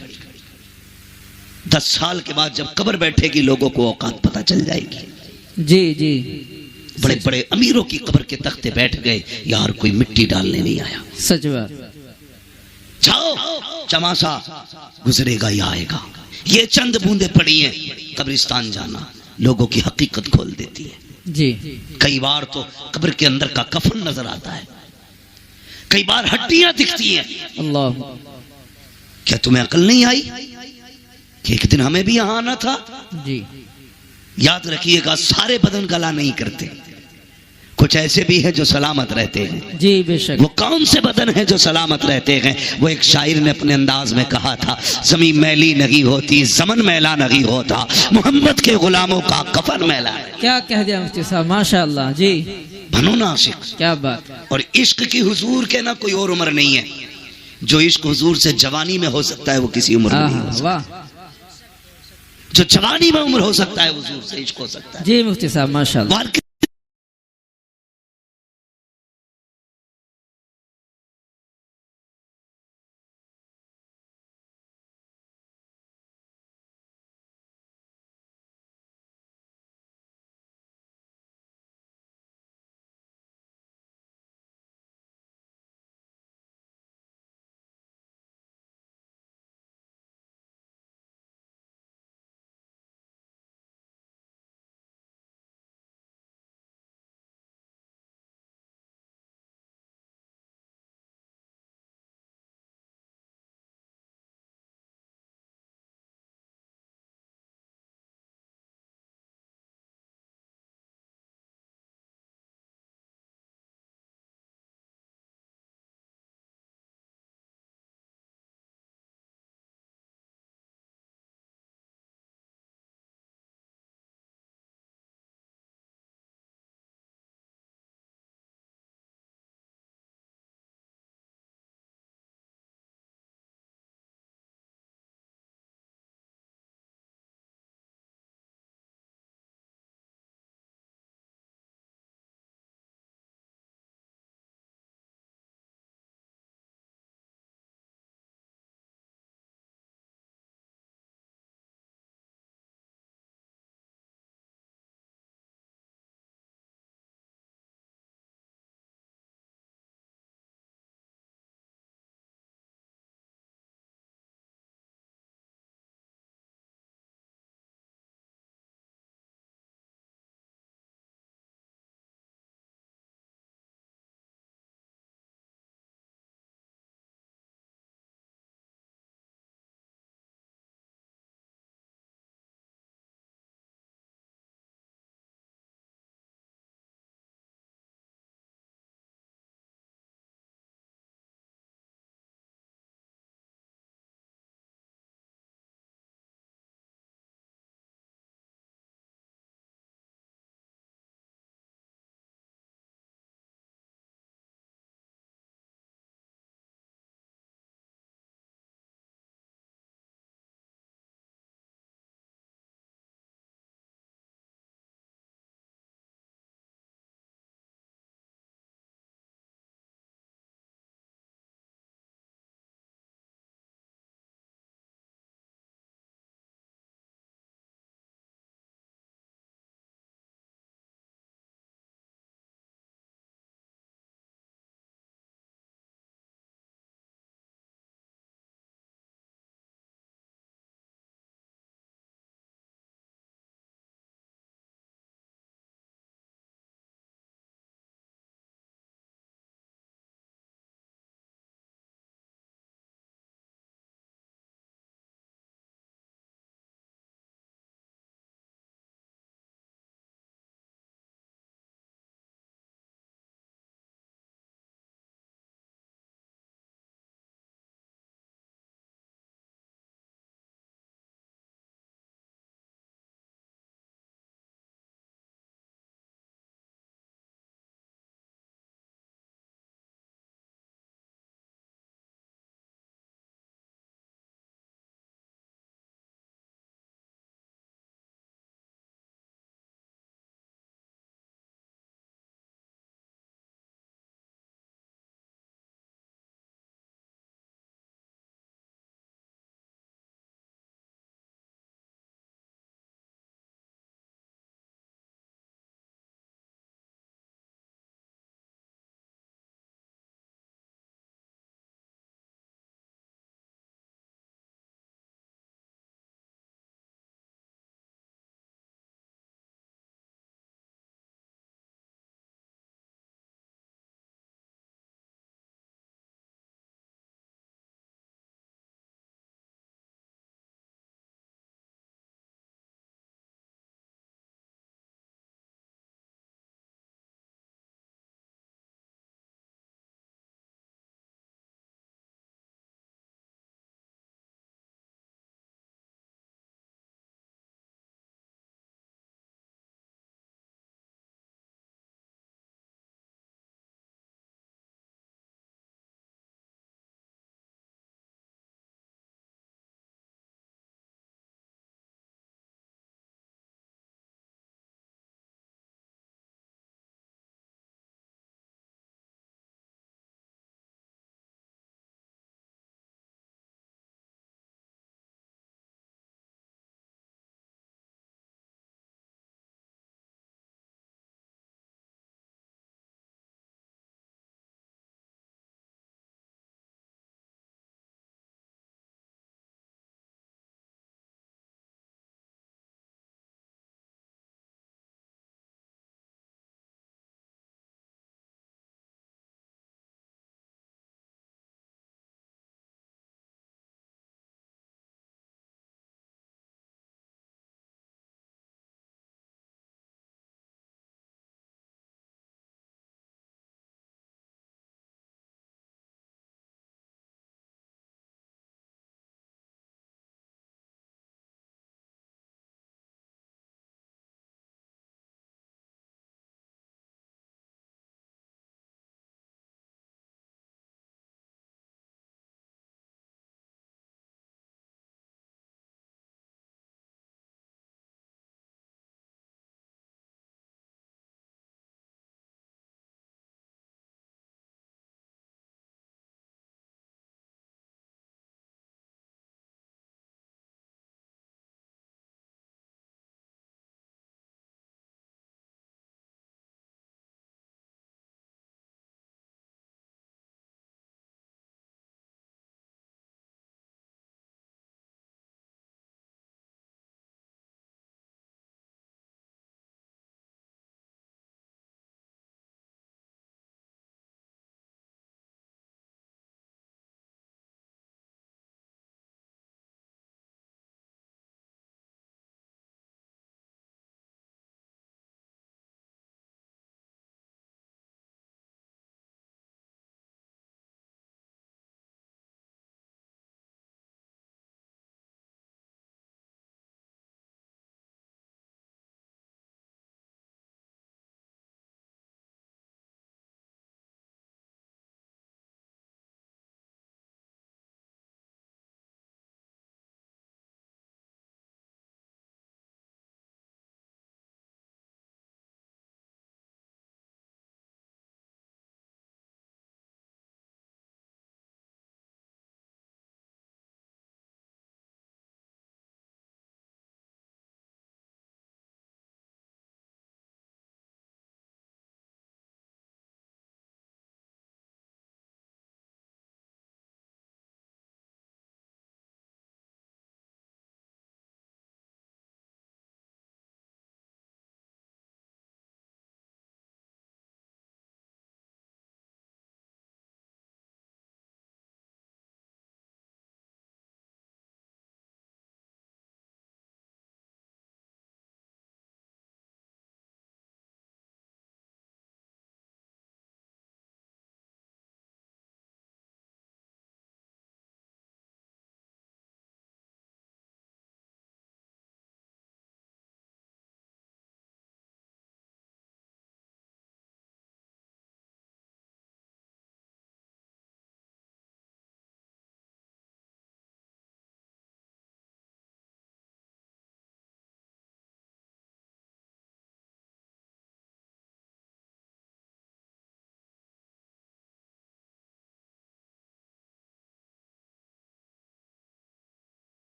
10 साल के बाद जब कब्र बैठेगी लोगों को औकात पता चल जाएगी। जी जी बड़े बड़े अमीरों की कब्र के तख्ते बैठ गए, यार कोई मिट्टी डालने नहीं आया। सच बात। जाओ चमासा गुजरेगा या आएगा। ये चंद बूंदे पड़ी हैं, कब्रिस्तान जाना लोगों की हकीकत खोल देती है। जी कई बार तो कब्र के अंदर का कफन नजर आता है, कई बार हड्डियां दिखती हैं। अल्लाह। क्या तुम्हें अकल नहीं आई कि एक दिन हमें भी यहां आना था? जी याद रखिएगा सारे बदन गला नहीं करते, कुछ ऐसे भी हैं जो सलामत रहते हैं। जी बेशक। वो कौन से बदन हैं जो सलामत रहते हैं? वो एक शायर ने अपने अंदाज में कहा था, ज़मीन मैली नहीं होती, ज़मन मैला नहीं होता, मोहम्मद के गुलामों का कफन मैला है। क्या कह दिया मुफ्ती साहब, माशाअल्लाह। जी बनो ना आशिक। क्या बात। और इश्क की हुजूर के ना कोई और उम्र नहीं है। जो इश्क हुजूर से जवानी में हो सकता है वो किसी उम्र में नहीं हो सकता। वाह। जो जवानी में उम्र हो सकता है हुजूर से इश्क हो सकता है। जी मुफ्ती साहब माशाअल्लाह।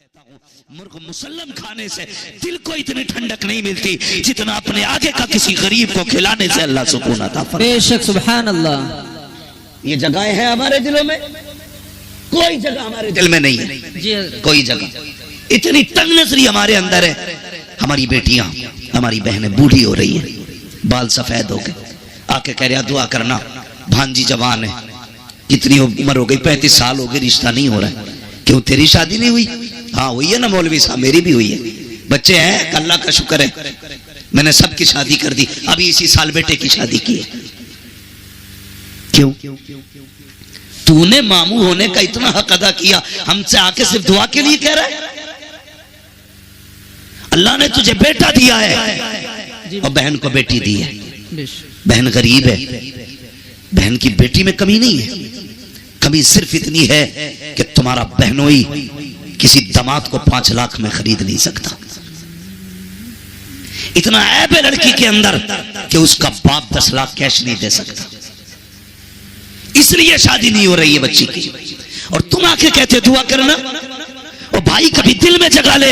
मुर्ग मुसल्लम खाने से दिल को इतनी ठंडक नहीं मिलती जितना अपने आगे का किसी गरीब को खिलाने से अल्लाह सुकून अता फरमाता। बेशक सुभान अल्लाह। ये जगहें हैं हमारे दिलों में, कोई जगह हमारे दिल में नहीं है जी कोई जगह। इतनी तंग नजरी हमारे अंदर है। हमारी बेटियां हमारी बहनें बूढ़ी हो रही है, बाल सफेद हो गए, आके कह रहा दुआ करना, भांजी जवान है, कितनी उम्र हो गई, 35 साल हो गए, रिश्ता नहीं हो रहा है। क्यों तेरी शादी नहीं हुई? हाँ हुई है ना मौलवी साहब, मेरी भी हुई है, बच्चे हैं, अल्लाह का शुक्र है, मैंने सबकी शादी कर दी, अभी इसी साल बेटे की शादी की है। क्यों? तूने मामू होने का इतना हक अदा किया, हमसे आके सिर्फ दुआ के लिए कह रहा है? अल्लाह ने तुझे बेटा दिया है और बहन को बेटी दी है। बहन गरीब है, बहन की बेटी में कमी नहीं है, कमी सिर्फ इतनी है कि तुम्हारा बहनोई किसी दामाद को 5 लाख में खरीद नहीं सकता। इतना ऐब है लड़की के अंदर कि उसका बाप 10 लाख कैश नहीं दे सकता, इसलिए शादी नहीं हो रही है बच्ची की। और तुम आके कहते दुआ करना, और भाई कभी दिल में जगा ले,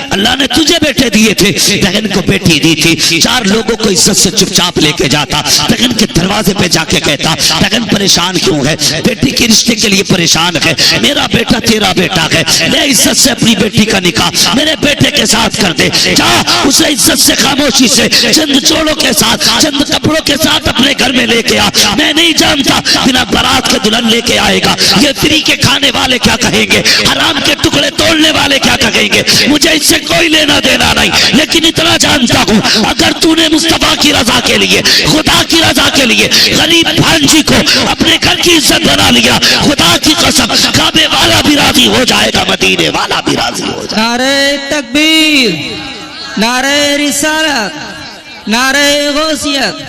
अल्लाह ने तुझे बेटे दिए थे, बहन को बेटी दी थी, 4 लोगों को इज्जत से चुपचाप लेके जाता, बहन के दरवाजे पे जाके कहता बहन परेशान क्यों है, बेटी के रिश्ते के लिए परेशान है, मेरा बेटा तेरा बेटा है, ले इज्जत से अपनी बेटी का निकाह मेरे बेटे के साथ कर दे, जा उसे इज्जत से खामोशी से चंद जोड़ों के साथ चंद कपड़ों के साथ अपने घर में लेके आ। मैं नहीं जानता बिना बारात के दुल्हन लेके आएगा, ये फ्री के खाने वाले क्या कहेंगे, हराम के टुकड़े तोड़ने वाले क्या कहेंगे, मुझे इससे कोई लेना देना नहीं, लेकिन इतना जानता हूं अगर तूने मुस्तफा की रजा के लिए, खुदा की रजा के लिए गरीब भांजी को अपने घर की इज्जत बना लिया, खुदा की कसम काबे वाला भी राजी हो जाएगा, मदीने वाला भी राजी हो जाएगा। नारे तकबीर, नारे रिसालत, नारे गौसियत,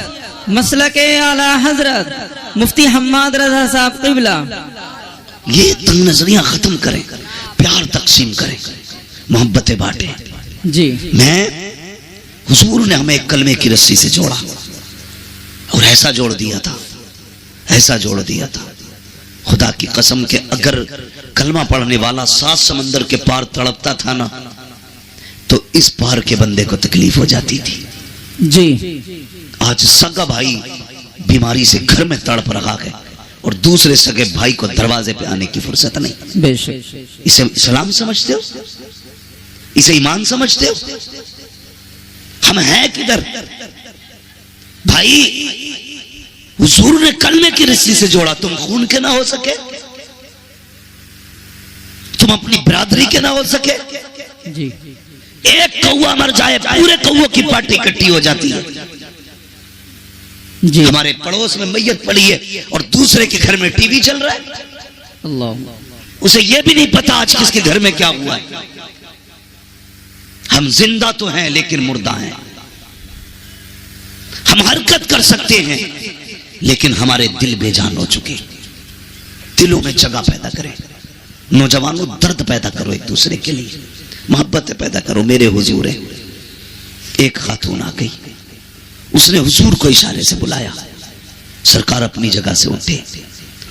मसलके आला हजरत मुफ्ती हम्माद रजा साहब क़िबला। ये तंग नजरियां खत्म करें, प्यार तकसीम करें, मोहब्बतें बांटें। जी मैं हुजूर ने हमें एक कलमे की रस्सी से जोड़ा और ऐसा जोड़ दिया था, ऐसा जोड़ दिया था, खुदा की कसम के अगर कलमा पढ़ने वाला 7 समंदर के पार तड़पता था ना, तो इस पार के बंदे को तकलीफ हो जाती थी। जी आज सगा भाई बीमारी से घर में तड़प रहा है और दूसरे सगे भाई को दरवाजे पे आने की फुर्सत नहीं। बेशक। इसे इस्लाम समझते हो? इसे ईमान समझते हो? हम हैं किधर? भाई हुजूर ने कलमे की रस्सी से जोड़ा, तुम खून के ना हो सके, तुम अपनी बिरादरी के ना हो सके। जी एक कौवा मर जाए पूरे कौवों की पार्टी इकट्ठी हो जाती है। जी हमारे पड़ोस में मैयत पड़ी है और दूसरे के घर में टीवी चल रहा है, अल्लाह, उसे यह भी नहीं पता आज किसके घर में क्या हुआ है। हम जिंदा तो हैं लेकिन मुर्दा हैं, हम हरकत कर सकते हैं लेकिन हमारे दिल बेजान हो चुके। दिलों में जगह पैदा करें, नौजवानों दर्द पैदा करो, एक दूसरे के लिए मोहब्बत पैदा करो। मेरे हुजूर है, एक खातून आ गई, उसने हुजूर को इशारे से बुलाया, सरकार अपनी जगह से उठे,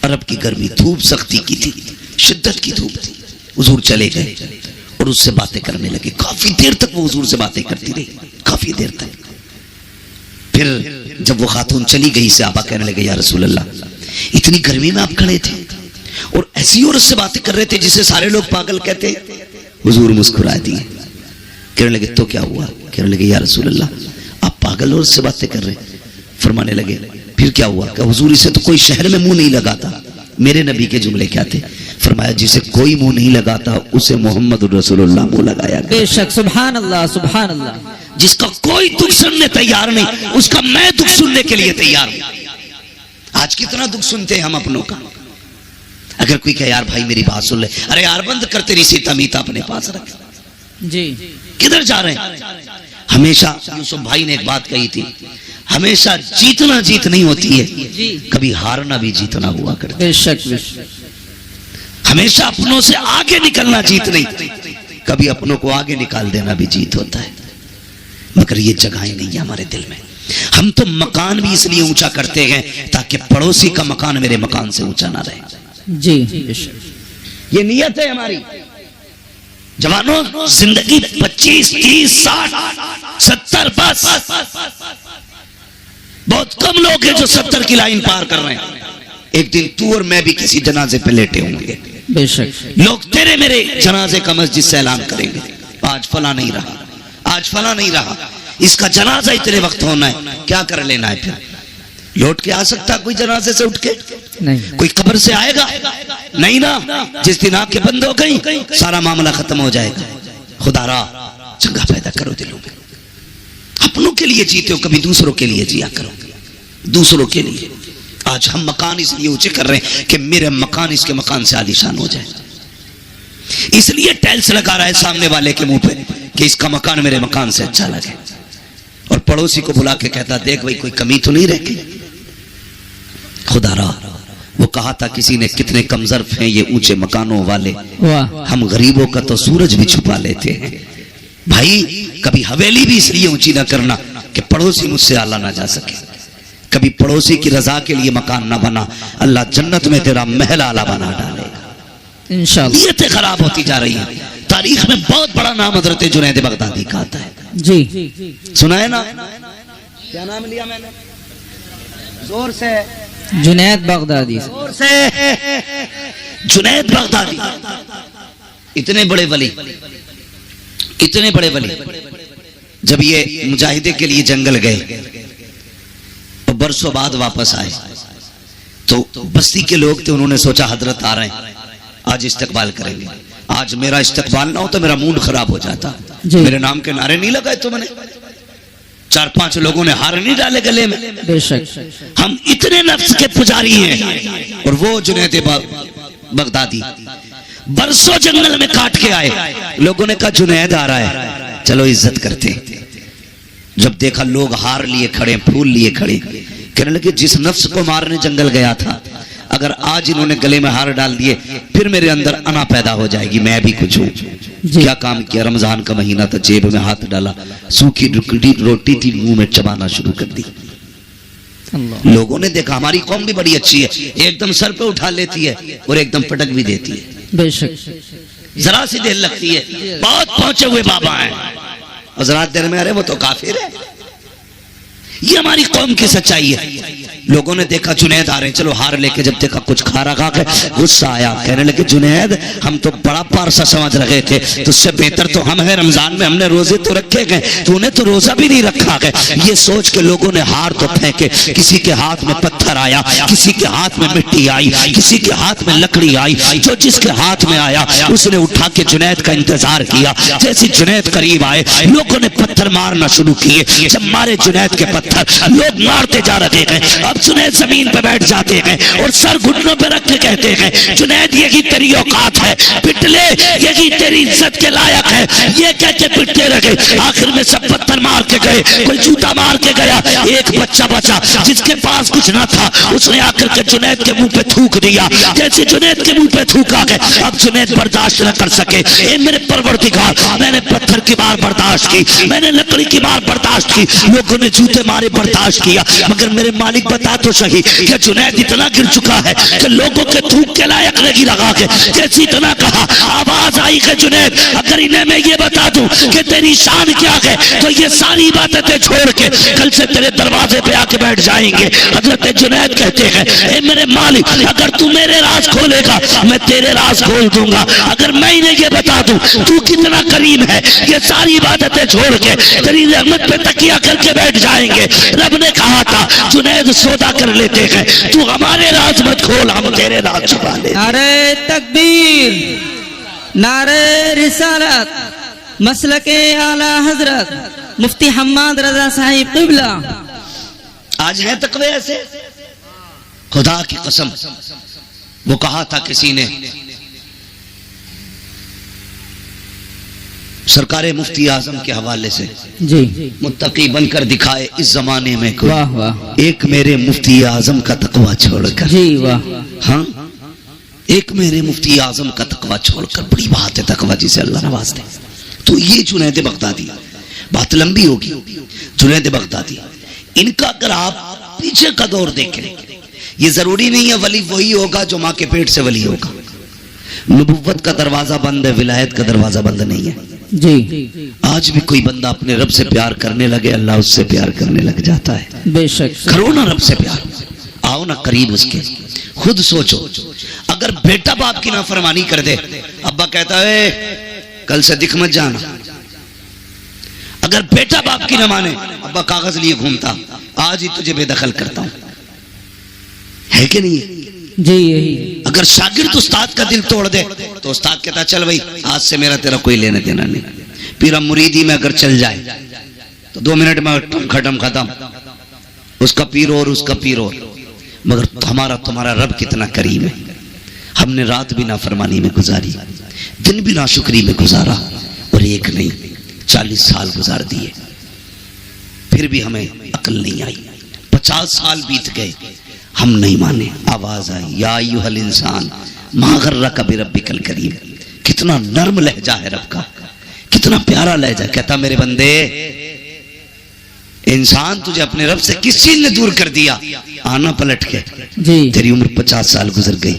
अरब की गर्मी, धूप सख्ती की थी, शिद्दत की धूप थी, हुजूर चले गए और उससे बातें करने लगे। काफी देर तक वो हुजूर से बातें करती रही, काफी देर तक। फिर जब वो खातून चली गई, सहाबा कहने लगे या रसूल अल्लाह, इतनी गर्मी में आप खड़े थे और ऐसी औरत से बातें कर रहे थे जिसे सारे लोग पागल कहते। हुजूर मुस्कुरा दिए, कहने लगे तो क्या हुआ? कहने लगे या रसूल अल्लाह, आप पागल औरत से बातें कर रहे। फरमाने लगे फिर क्या हुआ? क्या हुजूर, इसे तो कोई शहर में मुंह नहीं लगाता। मेरे नबी के जुमले क्या थे? फरमाया जिसे कोई मुंह नहीं लगाता उसे मोहम्मद रसूलुल्लाह मुंह लगाया। बेशक, सुभान अल्लाह, सुभान अल्लाह। जिसका कोई दुख सुनने तैयार नहीं, उसका मैं दुख सुनने के लिए तैयार हूं। आज कितना दुख सुनते हैं हम अपनों का। अगर कोई कहे यार भाई मेरी बात सुन ले, अरे यार बंद कर, तेरी सीता मीता अपने पास रख। जी किधर जा रहे हैं? हमेशा यूसुफ भाई ने एक बात कही थी, हमेशा जीतना जीत नहीं होती है, कभी हारना भी जीतना हुआ करता है। बेशक बेशक। हमेशा अपनों से आगे निकलना जीत नहीं, कभी अपनों को आगे निकाल देना भी जीत होता है। मगर ये जगहें नहीं है हमारे दिल में। हम तो मकान भी इसलिए ऊंचा करते हैं ताकि पड़ोसी का मकान मेरे मकान से ऊंचा ना रहे। जी बेशक। ये नियत है हमारी। जवानों, जिंदगी 25, 30, 60, 70 बस। बहुत कम लोग हैं जो 70 की लाइन पार कर रहे हैं। एक दिन तू और मैं भी किसी जनाजे पे लेटे होंगे। बेशक। लोग तेरे मेरे जनाजे का मस्जिद से ऐलान करेंगे, आज फला नहीं रहा, आज फला नहीं रहा, इसका जनाजा इतने वक्त होना है, क्या कर लेना है? फिर लौट के आ सकता कोई जनाजे से उठ के? नहीं। कोई कब्र से आएगा? नहीं ना। जिस दिन आंखें बंद हो गई सारा मामला खत्म हो जाएगा। खुदारा चंगा पैदा करो दिलों में। अपनों के लिए जीते हो, कभी दूसरों के लिए जिया करो, दूसरों के लिए। आज हम मकान इसलिए ऊंचे कर रहे हैं कि मेरे मकान इसके मकान से आलीशान हो जाए, इसलिए टाइल्स लगा रहा है सामने वाले के मुंह पे कि इसका मकान मेरे मकान से अच्छा लगे, और पड़ोसी को बुला के कहता देख भाई कोई कमी तो नहीं रह गई। खुदारा वो कहा था किसी ने, कितने कमजर्फ हैं ये ऊंचे मकानों वाले, वाह। हम गरीबों का तो सूरज भी छुपा लेते हैं। भाई कभी हवेली भी इसलिए ऊंची ना करना कि पड़ोसी मुझसे आला ना जा सके, कभी पड़ोसी की रजा के लिए मकान ना बना, अल्लाह जन्नत में तेरा महल आला बना डालेगा। इंशाअल्लाह। नीयतें खराब होती जा रही हैं। तारीख में बहुत बड़ा नाम हजरत जुनैद बगदादी का आता है। जी। सुना है ना? क्या नाम लिया मैंने? जोर से। जुनैद बगदादी। जोर से। जुनैद बगदादी। इतने बड़े वली, इतने बड़े वली, जब ये मुजाहिदे के लिए जंगल गए तो बरसों बाद वापस आए तो बस्ती के लोग थे, उन्होंने सोचा हजरत आ रहे हैं, आज इस्तकबाल करेंगे। आज मेरा इस्तकबाल ना हो तो मेरा मूड खराब हो जाता। मेरे नाम के नारे नहीं लगाए तो मैंने, 4-5 लोगों ने हार नहीं डाले गले में। बेशक। हम इतने नफ्स के पुजारी हैं। और वो जुनैद बगदादी बरसों जंगल में काट के आए, लोगों ने कहा जुनैद आ रहा है, चलो इज्जत करते। जब देखा लोग हार लिए खड़े, फूल लिए खड़े, कहने लगे जिस नफ्स को मारने जंगल गया था, अगर आज इन्होंने गले में हार डाल दिए फिर मेरे अंदर अना पैदा हो जाएगी, मैं भी कुछ हूं। क्या काम किया? रमजान का महीना था, जेब में हाथ डाला, सूखी रोटी थी, मुंह में चबाना शुरू कर दी। लोगों ने देखा हमारी कौम भी बड़ी अच्छी है, एकदम सर पे उठा लेती है और एकदम पटक भी देती है। बेशक। जरा सी देर लगती है, बहुत पहुंचे हुए बाबा हैं, और जरा देर में अरे वो तो काफिर है। ये हमारी कौम की सच्चाई है। लोगों ने देखा जुनैद आ रहे हैं, चलो हार लेके, जब देखा कुछ खारा खा के गुस्सा आया, कहने लगे जुनैद हम तो बड़ा पारसा समझ रहे थे, तुझसे बेहतर तो हम हैं, रमजान में हमने रोजे तो रखे गए, तूने तो रोजा भी नहीं रखा है। ये सोच के लोगों ने हार तो फेंके, किसी के हाथ में पत्थर आया, किसी के हाथ में मिट्टी आई, किसी के हाथ में लकड़ी आई, जो जिसके हाथ में आया उसने उठा के जुनैद का इंतजार किया। जैसे जुनैद करीब आए लोगों ने पत्थर मारना शुरू किए, जब मारे जुनैद के पत्थर लोग मारते जा रहे हैं। अब जुनैद जमीन पे बैठ जाते हैं और सर घुटनों पे रख के कहते हैं जुनैद यही तेरी औकात है, पिट ले, यही तेरी इज्जत के लायक है। ये कह के पिटते रहे, आखिर में सब पत्थर मार के गए, कोई जूता मार के गया, एक बच्चा बचा जिसके पास कुछ ना था, उसने आकर के जुनैद के मुंह पे थूक दिया। जैसे जुनैद के मुंह पे थूका गया, अब जुनैद बर्दाश्त न कर सके, ए मेरे परवरदिगार, मैंने पत्थर की मार बर्दाश्त की, मैंने लकड़ी की मार बर्दाश्त की, लोगों ने जूते मारे बर्दाश्त किया, मगर मेरे मालिक बता तो सही कि जुनैद इतना गिर चुका है कि लोगों के थूक के लायक नहीं लगा के। जैसे इतना कहा, आवाज आई कि जुनैद अगर इन्हें मैं ये बता दूं कि तेरी शान क्या है तो ये सारी इबादतें छोड़ के कल से तेरे दरवाजे पे आके बैठ जाएंगे। हजरत जुनैद कहते हैं ए मेरे मालिक, अगर तू मेरे राज खोलेगा मैं तेरे राज खोल दूंगा, अगर मैं इन्हें ये बता दूं तू कितना करीम है, ये सारी इबादतें छोड़ के तेरी रहमत पे तकिया करके बैठ जाएंगे। रब ने कहा था जुनैद सौदा कर लेते हैं, तू हमारे राज मत खोल, हम तेरे राज छुपा ले। नारे तकबीर, नारे रिसालत, मसलके आला हजरत मुफ्ती हम्माद रजा साहिब क़िबला। आज है तकवे ऐसे, खुदा की कसम। वो कहा था किसी ने, सरकारे मुफ्ती आजम के हवाले से, जी, मुत्तकी बनकर दिखाए इस जमाने में कोई, वाह वाह, एक मेरे मुफ्ती आजम का तकवा छोड़कर। जी वाह, हाँ, एक मेरे मुफ्ती आजम का तकवा छोड़कर। बड़ी बात है तकवा जिसे अल्लाह नवाज दे। तो ये जुनैद बगदादी, बात लंबी होगी। जुनैद बगदादी, इनका अगर आप पीछे का दौर देखें, ये जरूरी नहीं है वली वही होगा जो माँ के पेट से वली होगा। नबुव्वत का दरवाजा बंद है, विलायत का दरवाजा बंद नहीं है। जी आज भी कोई बंदा अपने रब से प्यार करने लगे, अल्लाह उससे प्यार करने लग जाता है। बेशक करो ना रब से प्यार, आओ ना करीब उसके। खुद सोचो, अगर बेटा बाप की नाफरमानी कर दे, अब्बा कहता है कल से दिख मत जाना। अगर बेटा बाप की न माने, अब्बा कागज लिए घूमता, आज ही तुझे बेदखल करता हूं, है कि नहीं? जी यही। अगर शागिर्द उस्ताद का दिल तोड़ दे तो उस्ताद कहता चल भाई आज से मेरा तेरा कोई लेने देना नहीं। पीरा मुरीदी में अगर चल जाए तो 2 मिनट में खत्म खत्म, उसका पीर और उसका पीर और। मगर हमारा तुम्हारा रब कितना करीम है। हमने रात भी नाफरमानी में गुजारी, दिन भी नाशुक्री में गुजारा, और एक नहीं 40 साल गुजार दिए, फिर भी हमें अकल नहीं आई। 50 साल बीत गए, हम नहीं माने। आवाज आई, या अय्युहल इंसान मा गर्रका बिरब्बिकल करीम। कितना नर्म लहजा है रब का, कितना प्यारा लहजा। कहता मेरे बंदे, इंसान तुझे अपने रब से किस चीज ने दूर कर दिया? आना पलट के। जी तेरी उम्र 50 साल गुजर गई,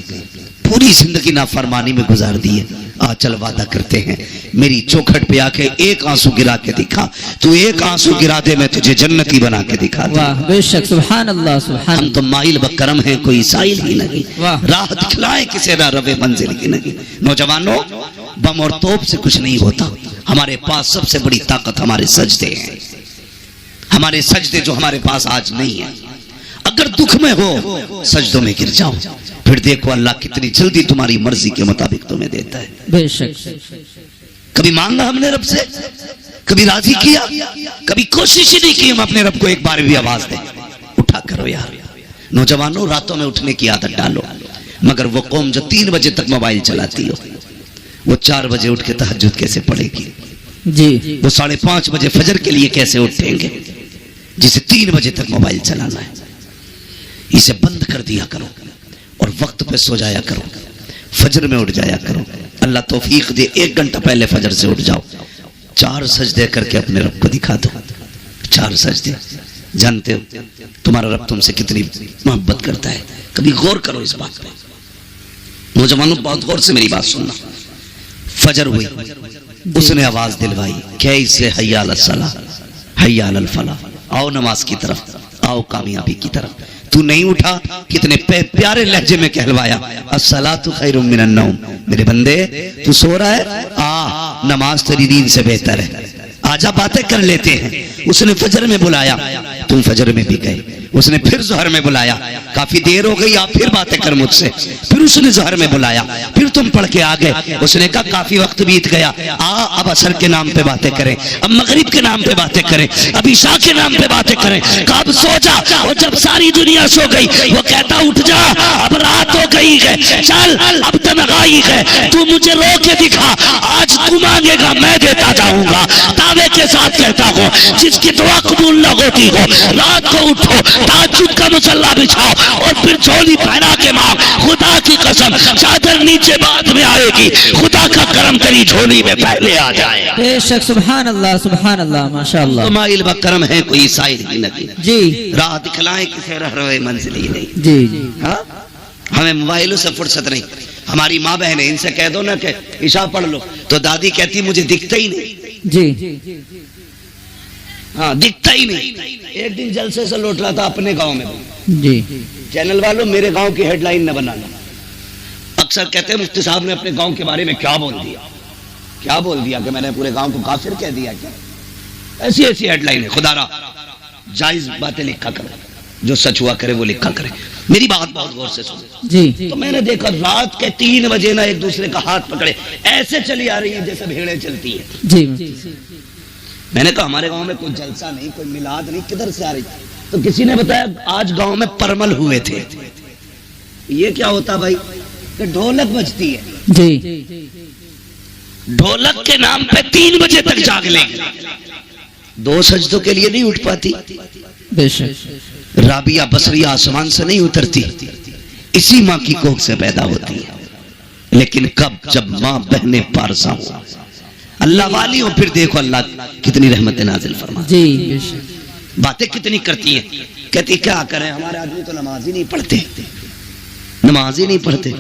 पूरी जिंदगी नाफरमानी में गुजार दी है। आ चल वादा करते हैं, मेरी चौखट पे आके एक आंसू गिरा के दिखा, तू एक आंसू गिरा दे, मैं तुझे जन्नती बना के दिखा दूं। वाह बेशक, सुभान अल्लाह सुभान। हम तो माइल बकरम हैं, कोई साइल ही नहीं। वाह। राह दिखलाए किसे ना रवे मंजिल की नहीं। नौजवानों, बम और तोप से कुछ नहीं होता। हमारे पास सबसे बड़ी ताकत हमारे सजदे हैं, हमारे सजदे जो हमारे पास आज नहीं है। अगर दुख में हो सजदों में गिर जाओ, फिर देखो अल्लाह कितनी जल्दी तुम्हारी मर्जी के मुताबिक तुम्हें देता है। बेशक। कभी मांगा हमने रब से, कभी राजी किया, कभी कोशिश ही नहीं की हम अपने रब को एक बार भी आवाज दें, उठा करो यार। नौजवानों, रातों में उठने की आदत डालो। मगर वो कौम जो 3 बजे तक मोबाइल चलाती हो, वो 4 बजे उठ के तहज्जुद कैसे पढ़ेगी? जी वो 5:30 बजे फजर के लिए कैसे उठेंगे, जिसे 3 बजे तक मोबाइल चलाना है? इसे बंद कर दिया करो और वक्त पे सो जाया करो, फजर में उठ जाया करो। अल्लाह तौफीक दे, 1 घंटा पहले फजर से उठ जाओ, 4 सजदे करके अपने रब को दिखा दो। 4 सजदे। जानते हो तुम्हारा रब तुमसे कितनी मोहब्बत करता है? कभी गौर करो इस बात पे। नौजवानों, बहुत गौर से मेरी बात सुनना। फजर हुई, उसने आवाज दिलवाई, कैसे हय्या अलस सलाह हय्या अलल फलाह, आओ नमाज की तरफ, आओ कामयाबी की तरफ। तू नहीं उठा, कितने प्यारे लहजे में कहलवाया, अस्सलातु खैरुम मिनन नौम। मेरे बंदे, तू सो रहा है, आ नमाज तेरी नींद से बेहतर है, आजा बातें कर लेते हैं। उसने फजर में बुलाया, तुम फजर में भी गए। उसने फिर ज़ोहर में बुलाया, काफी देर हो गई, आप फिर बातें कर मुझसे। फिर उसने ज़ोहर में बुलाया, फिर तुम पढ़ के आ गए। उसने कहा काफी वक्त बीत गया, आ अब असर के नाम पे बातें करें, अब मगरिब के नाम पे बातें करें, अब ईशा के नाम पे बातें करें। कब सो जा, और जब सारी दुनिया सो गई वो कहता उठ जा, अब रात हो गई है, चल अब तनहाई है, तू मुझे रो के दिखा, आज तू मांगेगा मैं देता जाऊंगा। दावे के साथ कहता हूँ, जिसकी दुआ कबूल न होती हो, रात को उठो, ताज्जुद का मुसल्ला बिछाओ और फिर झोली पहना के मांग। खुदा की कसम, चादर नीचे बाद में आएगी, खुदा का करम तेरी झोली में पहले आ जाए। बेशक, सुभान अल्लाह माशाअल्लाह। तो माइल बकरम है, कोई साइल ही नहीं। जी राह दिखलाए किसे रह रहे मंजिल ही नहीं। जी हाँ, हमें मोबाइलों से फुर्सत नहीं। हमारी माँ बहन है, इनसे कह दो ना कि ईशा पढ़ लो, तो दादी कहती मुझे दिखता ही नहीं। जी हाँ, दिखता ही नहीं। एक दिन जलसे से लौट रहा था अपने गांव में। जी चैनल वालों, मेरे गांव की हेडलाइन न बनाना। अक्सर कहते हैं मुफ्ती साहब ने अपने गांव के बारे में क्या बोल दिया, क्या बोल दिया कि मैंने पूरे गांव को काफिर कह दिया क्या? ऐसी ऐसी हेडलाइन है। खुदारा जायज बातें लिखा करो, जो सच हुआ करे वो लिखा करे। मेरी बात बहुत गौर से सुनो। जी तो मैंने देखा रात के 3 बजे ना एक दूसरे का हाथ पकड़े ऐसे चली आ रही है जैसे भेड़ें चलती है। जी मैंने कहा हमारे गांव में कोई जलसा नहीं, कोई मिलाद नहीं, किधर से आ रही? तो किसी ने बताया आज गांव में परमल हुए थे। ये क्या होता भाई? कि ढोलक बजती है। जी ढोलक के नाम पे 3 बजे तक जाग लेगी, 2 सजदों के लिए नहीं उठ पाती। बेशक। राबिया बसरिया आसमान से नहीं उतरती, इसी माँ की कोख से पैदा होती है। लेकिन कब? जब माँ बहने पारसा हो, अल्लाह वाली हो, फिर देखो अल्लाह कितनी रहमत नाजिल फरमा। जी बेशक। बातें कितनी करती हैं। कहती क्या करें, हमारे आदमी तो नमाज ही नहीं पढ़ते, नमाज ही नहीं पढ़ते।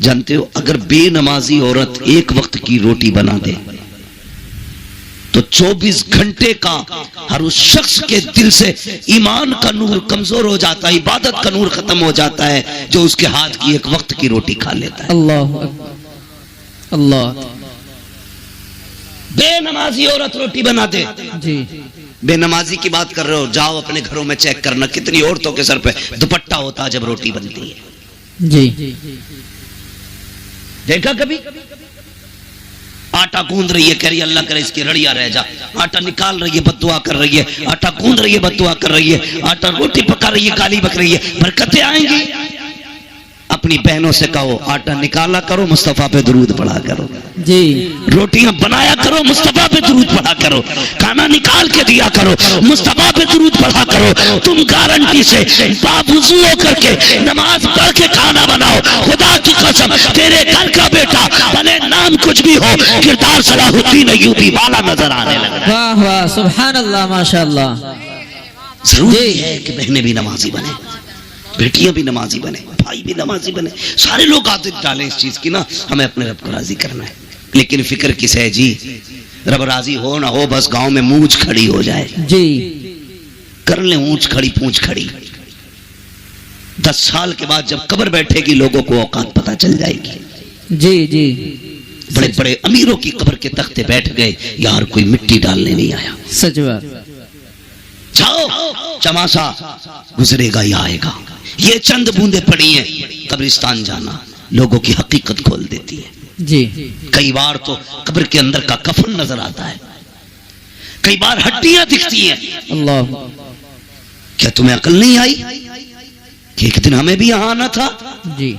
जानते हो, अगर बेनमाजी औरत एक वक्त की रोटी बना दे तो 24 घंटे का हर उस शख्स के दिल से ईमान का नूर कमजोर हो जाता है, इबादत का नूर खत्म हो जाता है, जो उसके हाथ की एक वक्त की रोटी खा लेता है। अल्लाह अकबर, अल्लाह। बेनमाजी औरत रोटी बना दे। जी बेनमाजी की बात कर रहे हो, जाओ अपने घरों में चेक करना कितनी औरतों के सर पे दुपट्टा होता है जब रोटी बनती है। जी देखा कभी? आटा गूंद रही है, कह रही है अल्लाह करे इसकी रड़िया रह जा। आटा निकाल रही है, बद्दुआ कर रही है। आटा गूंद रही है, बद्दुआ कर रही है। आटा रोटी पका रही है, गाली बक रही है। बरकतें आएंगी। अपनी बहनों से कहो आटा निकाला करो, मुस्तफा पे दुरूद पढ़ा करो। जी रोटियां बनाया करो, मुस्तफा पे दुरूद पढ़ा करो। खाना निकाल के दिया करो, मुस्तफा पे दुरूद पढ़ा करो। तुम गारंटी से बावुज़ू होकर के नमाज पढ़ के खाना बनाओ। खुदा की कसम, तेरे घर का बेटा भले नाम कुछ भी हो, किरदार सलाहुद्दीन अय्यूबी वाला नजर आने लगा। वाह वाह, सुभान अल्लाह, माशाअल्लाह। जरूरी है कि बहनें भी नमाजी बने, बेटियां भी नमाजी बने, भाई भी नमाजी बने। सारे लोग आदत डालें इस चीज की ना, हमें अपने रब को राजी करना है। लेकिन फिक्र किस है जी, रब राजी हो ना हो, बस गांव में मूंछ खड़ी हो जाए। जी कर ले ऊंच खड़ी पूंछ खड़ी। 10 साल के बाद जब कब्र बैठेगी, लोगों को औकात पता चल जाएगी। जी जी बड़े बड़े अमीरों की कब्र के तख्ते बैठ गए, यार कोई मिट्टी डालने नहीं आया। सच बात। जाओ, चमासा गुजरेगा या आएगा। ये चंद बूंदे पड़ी हैं, कब्रिस्तान जाना लोगों की हकीकत खोल देती है। जी कई बार तो कब्र के अंदर का कफन नजर आता है, कई बार हड्डियां दिखती हैं। अल्लाह। क्या तुम्हें अकल नहीं आई कि एक दिन हमें भी यहां आना था? जी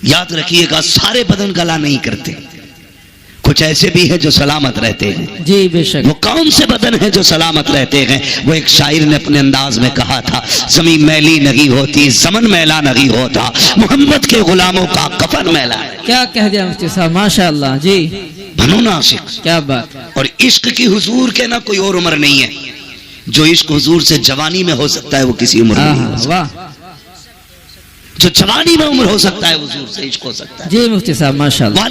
याद रखिएगा, सारे बदन गला नहीं करते, कुछ ऐसे भी हैं जो सलामत रहते हैं। जी बेशक। वो कौन से बदन हैं जो सलामत रहते हैं? वो एक शायर ने अपने अंदाज में कहा था, ज़मीन मैली नहीं होती, ज़मन मैला नहीं होता, मोहम्मद के गुलामों का कफन मैला है। क्या कह दिया मुफ्ती साहब, माशाअल्लाह। जी बनो ना आशिक। क्या बात। और इश्क की हुजूर के ना कोई और उम्र नहीं है। जो इश्क हुजूर से जवानी में हो सकता है, वो किसी उम्र में नहीं हो सकता। वाह। जो जवानी में उम्र हो सकता है, हुजूर से इश्क हो सकता है। जी मुफ्ती साहब, माशाअल्लाह।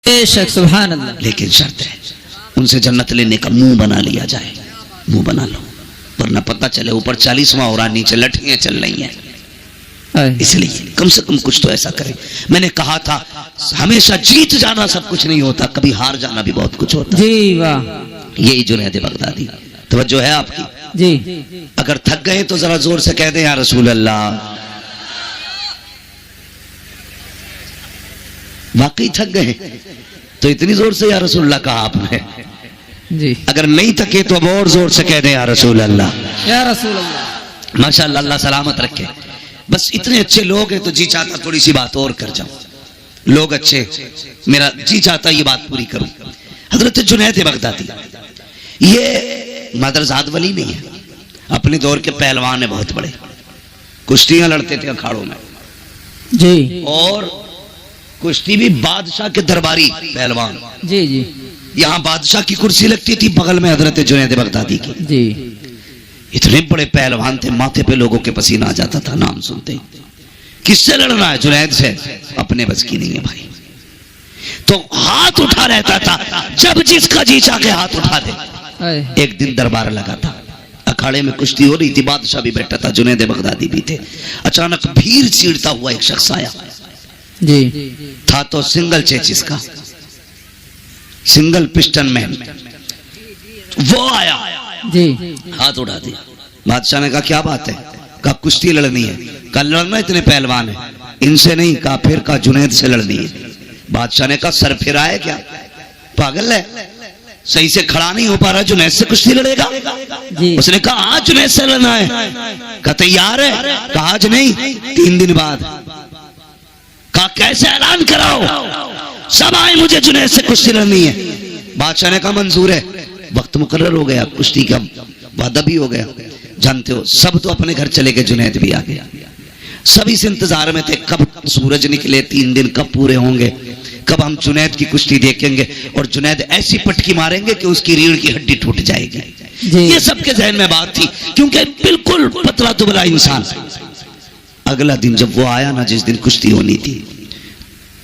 बेशक सुभान अल्लाह। लेकिन शर्त है उनसे जन्नत लेने का मुंह बना लिया जाए, मुंह बना लो, वरना पता चले ऊपर 40वां हो रहा, नीचे लठियां चल रही हैं। इसलिए कम से कम कुछ तो ऐसा करें। मैंने कहा था हमेशा जीत जाना सब कुछ नहीं होता, कभी हार जाना भी बहुत कुछ होता। जी वाह। यही जुनैद बगदादी तवज्जो है आपकी जी। अगर थक गए तो जरा जोर से कह दें या रसूल अल्लाह। वाकई थक गए तो इतनी जोर से या रसूल अल्लाह कहा आपने। जी। अगर नहीं थके तो अब और जोर से कह दें या रसूल अल्लाह। या रसूल अल्लाह। माशाअल्लाह, अल्लाह सलामत रखे। बस इतने अच्छे लोग हैं तो जी चाहता थोड़ी सी बात और कर जाऊं। लोग अच्छे, मेरा जी चाहता ये बात पूरी करूं। हजरत जुनैद बगदादी ये मदरजाद वली नहीं है, अपने दौर के पहलवान है, बहुत बड़े, कुश्तियां लड़ते थे अखाड़ों में जी। और कुश्ती भी बादशाह के दरबारी पहलवान। जी जी। यहाँ बादशाह की कुर्सी लगती थी, बगल में हजरत जुनैद बगदादी की। जी। इतने बड़े पहलवान थे, माथे पे लोगों के पसीना आ जाता था नाम सुनते ही। किससे लड़ना है? जुनैद से। अपने बस की नहीं है भाई, तो हाथ उठा रहता था, जब जिसका जी चाह के हाथ उठा दे। एक दिन दरबार लगा था, अखाड़े में कुश्ती हो रही थी, बादशाह भी बैठा था, जुनैद बगदादी भी थे। अचानक भीड़ चीरता हुआ एक शख्स आया जी। था तो सिंगल चेचिस का, सिंगल पिस्टन मैन, वो आया जी। हाथ उठा दिया। बादशाह ने कहा क्या बात है? कहा कुश्ती लड़नी है। कहा लड़ना, इतने पहलवान है, इनसे नहीं। कहा फिर कहा जुनैद से लड़नी है। बादशाह ने कहा सर फिरा है क्या, पागल है, सही से खड़ा नहीं हो पा रहा, जुनैद से कुश्ती लड़ेगा? जी। उसने कहा आज जुनैद से लड़ना है। कहा तैयार है? कहा आज नहीं, 3 दिन बाद। कहा कैसे? ऐलान कराओ, सब आए, मुझे जुनैद से कुश्ती लड़नी है। बादशाह ने कहा मंजूर है। वक्त मुकर्रर हो गया, कुश्ती का वादा भी हो गया। जानते हो सब तो अपने घर चले गए, जुनैद भी आ गया। सभी इस इंतजार में थे कब सूरज निकले, 3 दिन कब पूरे होंगे, कब हम जुनैद की कुश्ती देखेंगे और जुनैद ऐसी पटकी मारेंगे कि उसकी रीढ़ की हड्डी टूट जाएगी। ये सबके जहन में बात थी, क्योंकि बिल्कुल पतला दुबला इंसान। अगला दिन जब वो आया ना, जिस दिन कुश्ती होनी थी,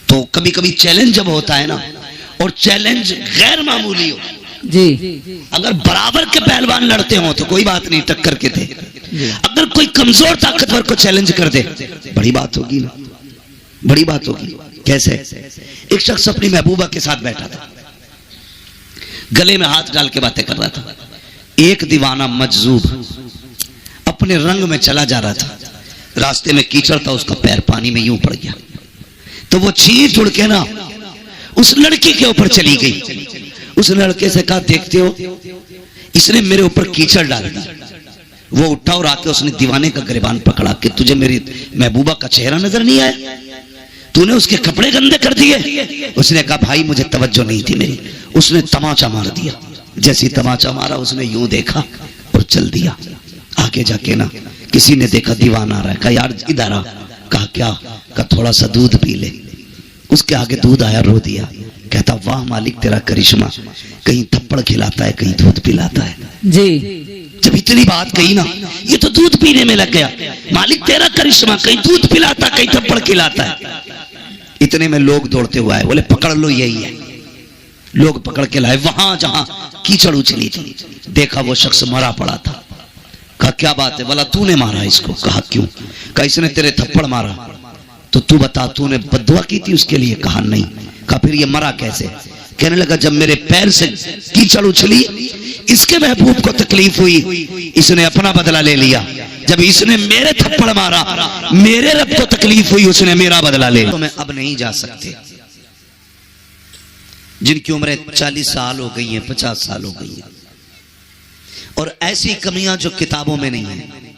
तो कभी कभी चैलेंज जब होता है ना, और चैलेंज गैर मामूली हो जी। अगर बराबर के पहलवान लड़ते हो तो कोई बात नहीं, टक्कर के थे। अगर कोई कमजोर ताकतवर को चैलेंज कर दे, बड़ी बात होगी ना, बड़ी बात होगी। कैसे? एक शख्स अपनी महबूबा के साथ बैठा था, गले में हाथ डाल के बातें कर रहा था। एक दीवाना मजजूब अपने रंग में चला जा रहा था, रास्ते में कीचड़ था, उसका पैर पानी में यूं पड़ गया, तो वो चींट उड़ के ना उस लड़की के ऊपर चली गई। उस लड़के से कहा देखते हो, इसने मेरे ऊपर कीचड़ डाल दी। वो उठा और आके उसने दीवाने का गिरबान पकड़ा कि तुझे मेरी महबूबा का चेहरा नजर नहीं आया, तूने उसके कपड़े गंदे कर दिए। उसने कहा भाई मुझे तवज्जो नहीं थी मेरी। उसने तमाचा मार दिया। जैसे ही तमाचा मारा, उसने यूं देखा और चल दिया। आगे जाके ना किसी ने देखा दीवाना आ रहा है, कहा यार इधर आ। कहा क्या? कहा थोड़ा सा दूध पी ले। उसके आगे दूध आया, रो दिया। कहता वाह मालिक तेरा करिश्मा, कहीं थप्पड़ खिलाता है, कहीं दूध पिलाता है। जी। जब इतनी बात कही ना, ये तो दूध पीने में लग गया। मालिक तेरा करिश्मा, कहीं दूध पिलाता, कहीं थप्पड़ खिलाता है। इतने में लोग दौड़ते हुए आए, बोले पकड़ लो, यही है। लोग पकड़ के लाए, वहां जहां कीचड़ उछली थी, देखा वो शख्स मरा पड़ा था। कहा क्या बात है? बोला तूने मारा इसको। कहा क्यों? कहा इसने तेरे थप्पड़ मारा, तो तू बता तूने बद्दुआ की थी उसके लिए? कहा नहीं। कहा फिर ये मरा कैसे? कहने लगा जब मेरे पैर से कीचड़ उछली, इसके महबूब को तकलीफ हुई, इसने अपना बदला ले लिया। जब इसने मेरे थप्पड़ मारा, मेरे रब को तकलीफ हुई, उसने मेरा बदला ले लिया। तो मैं अब नहीं जा सकते, जिनकी उम्र 40 साल हो गई है, 50 साल हो गई है, और ऐसी कमियां जो किताबों में नहीं है।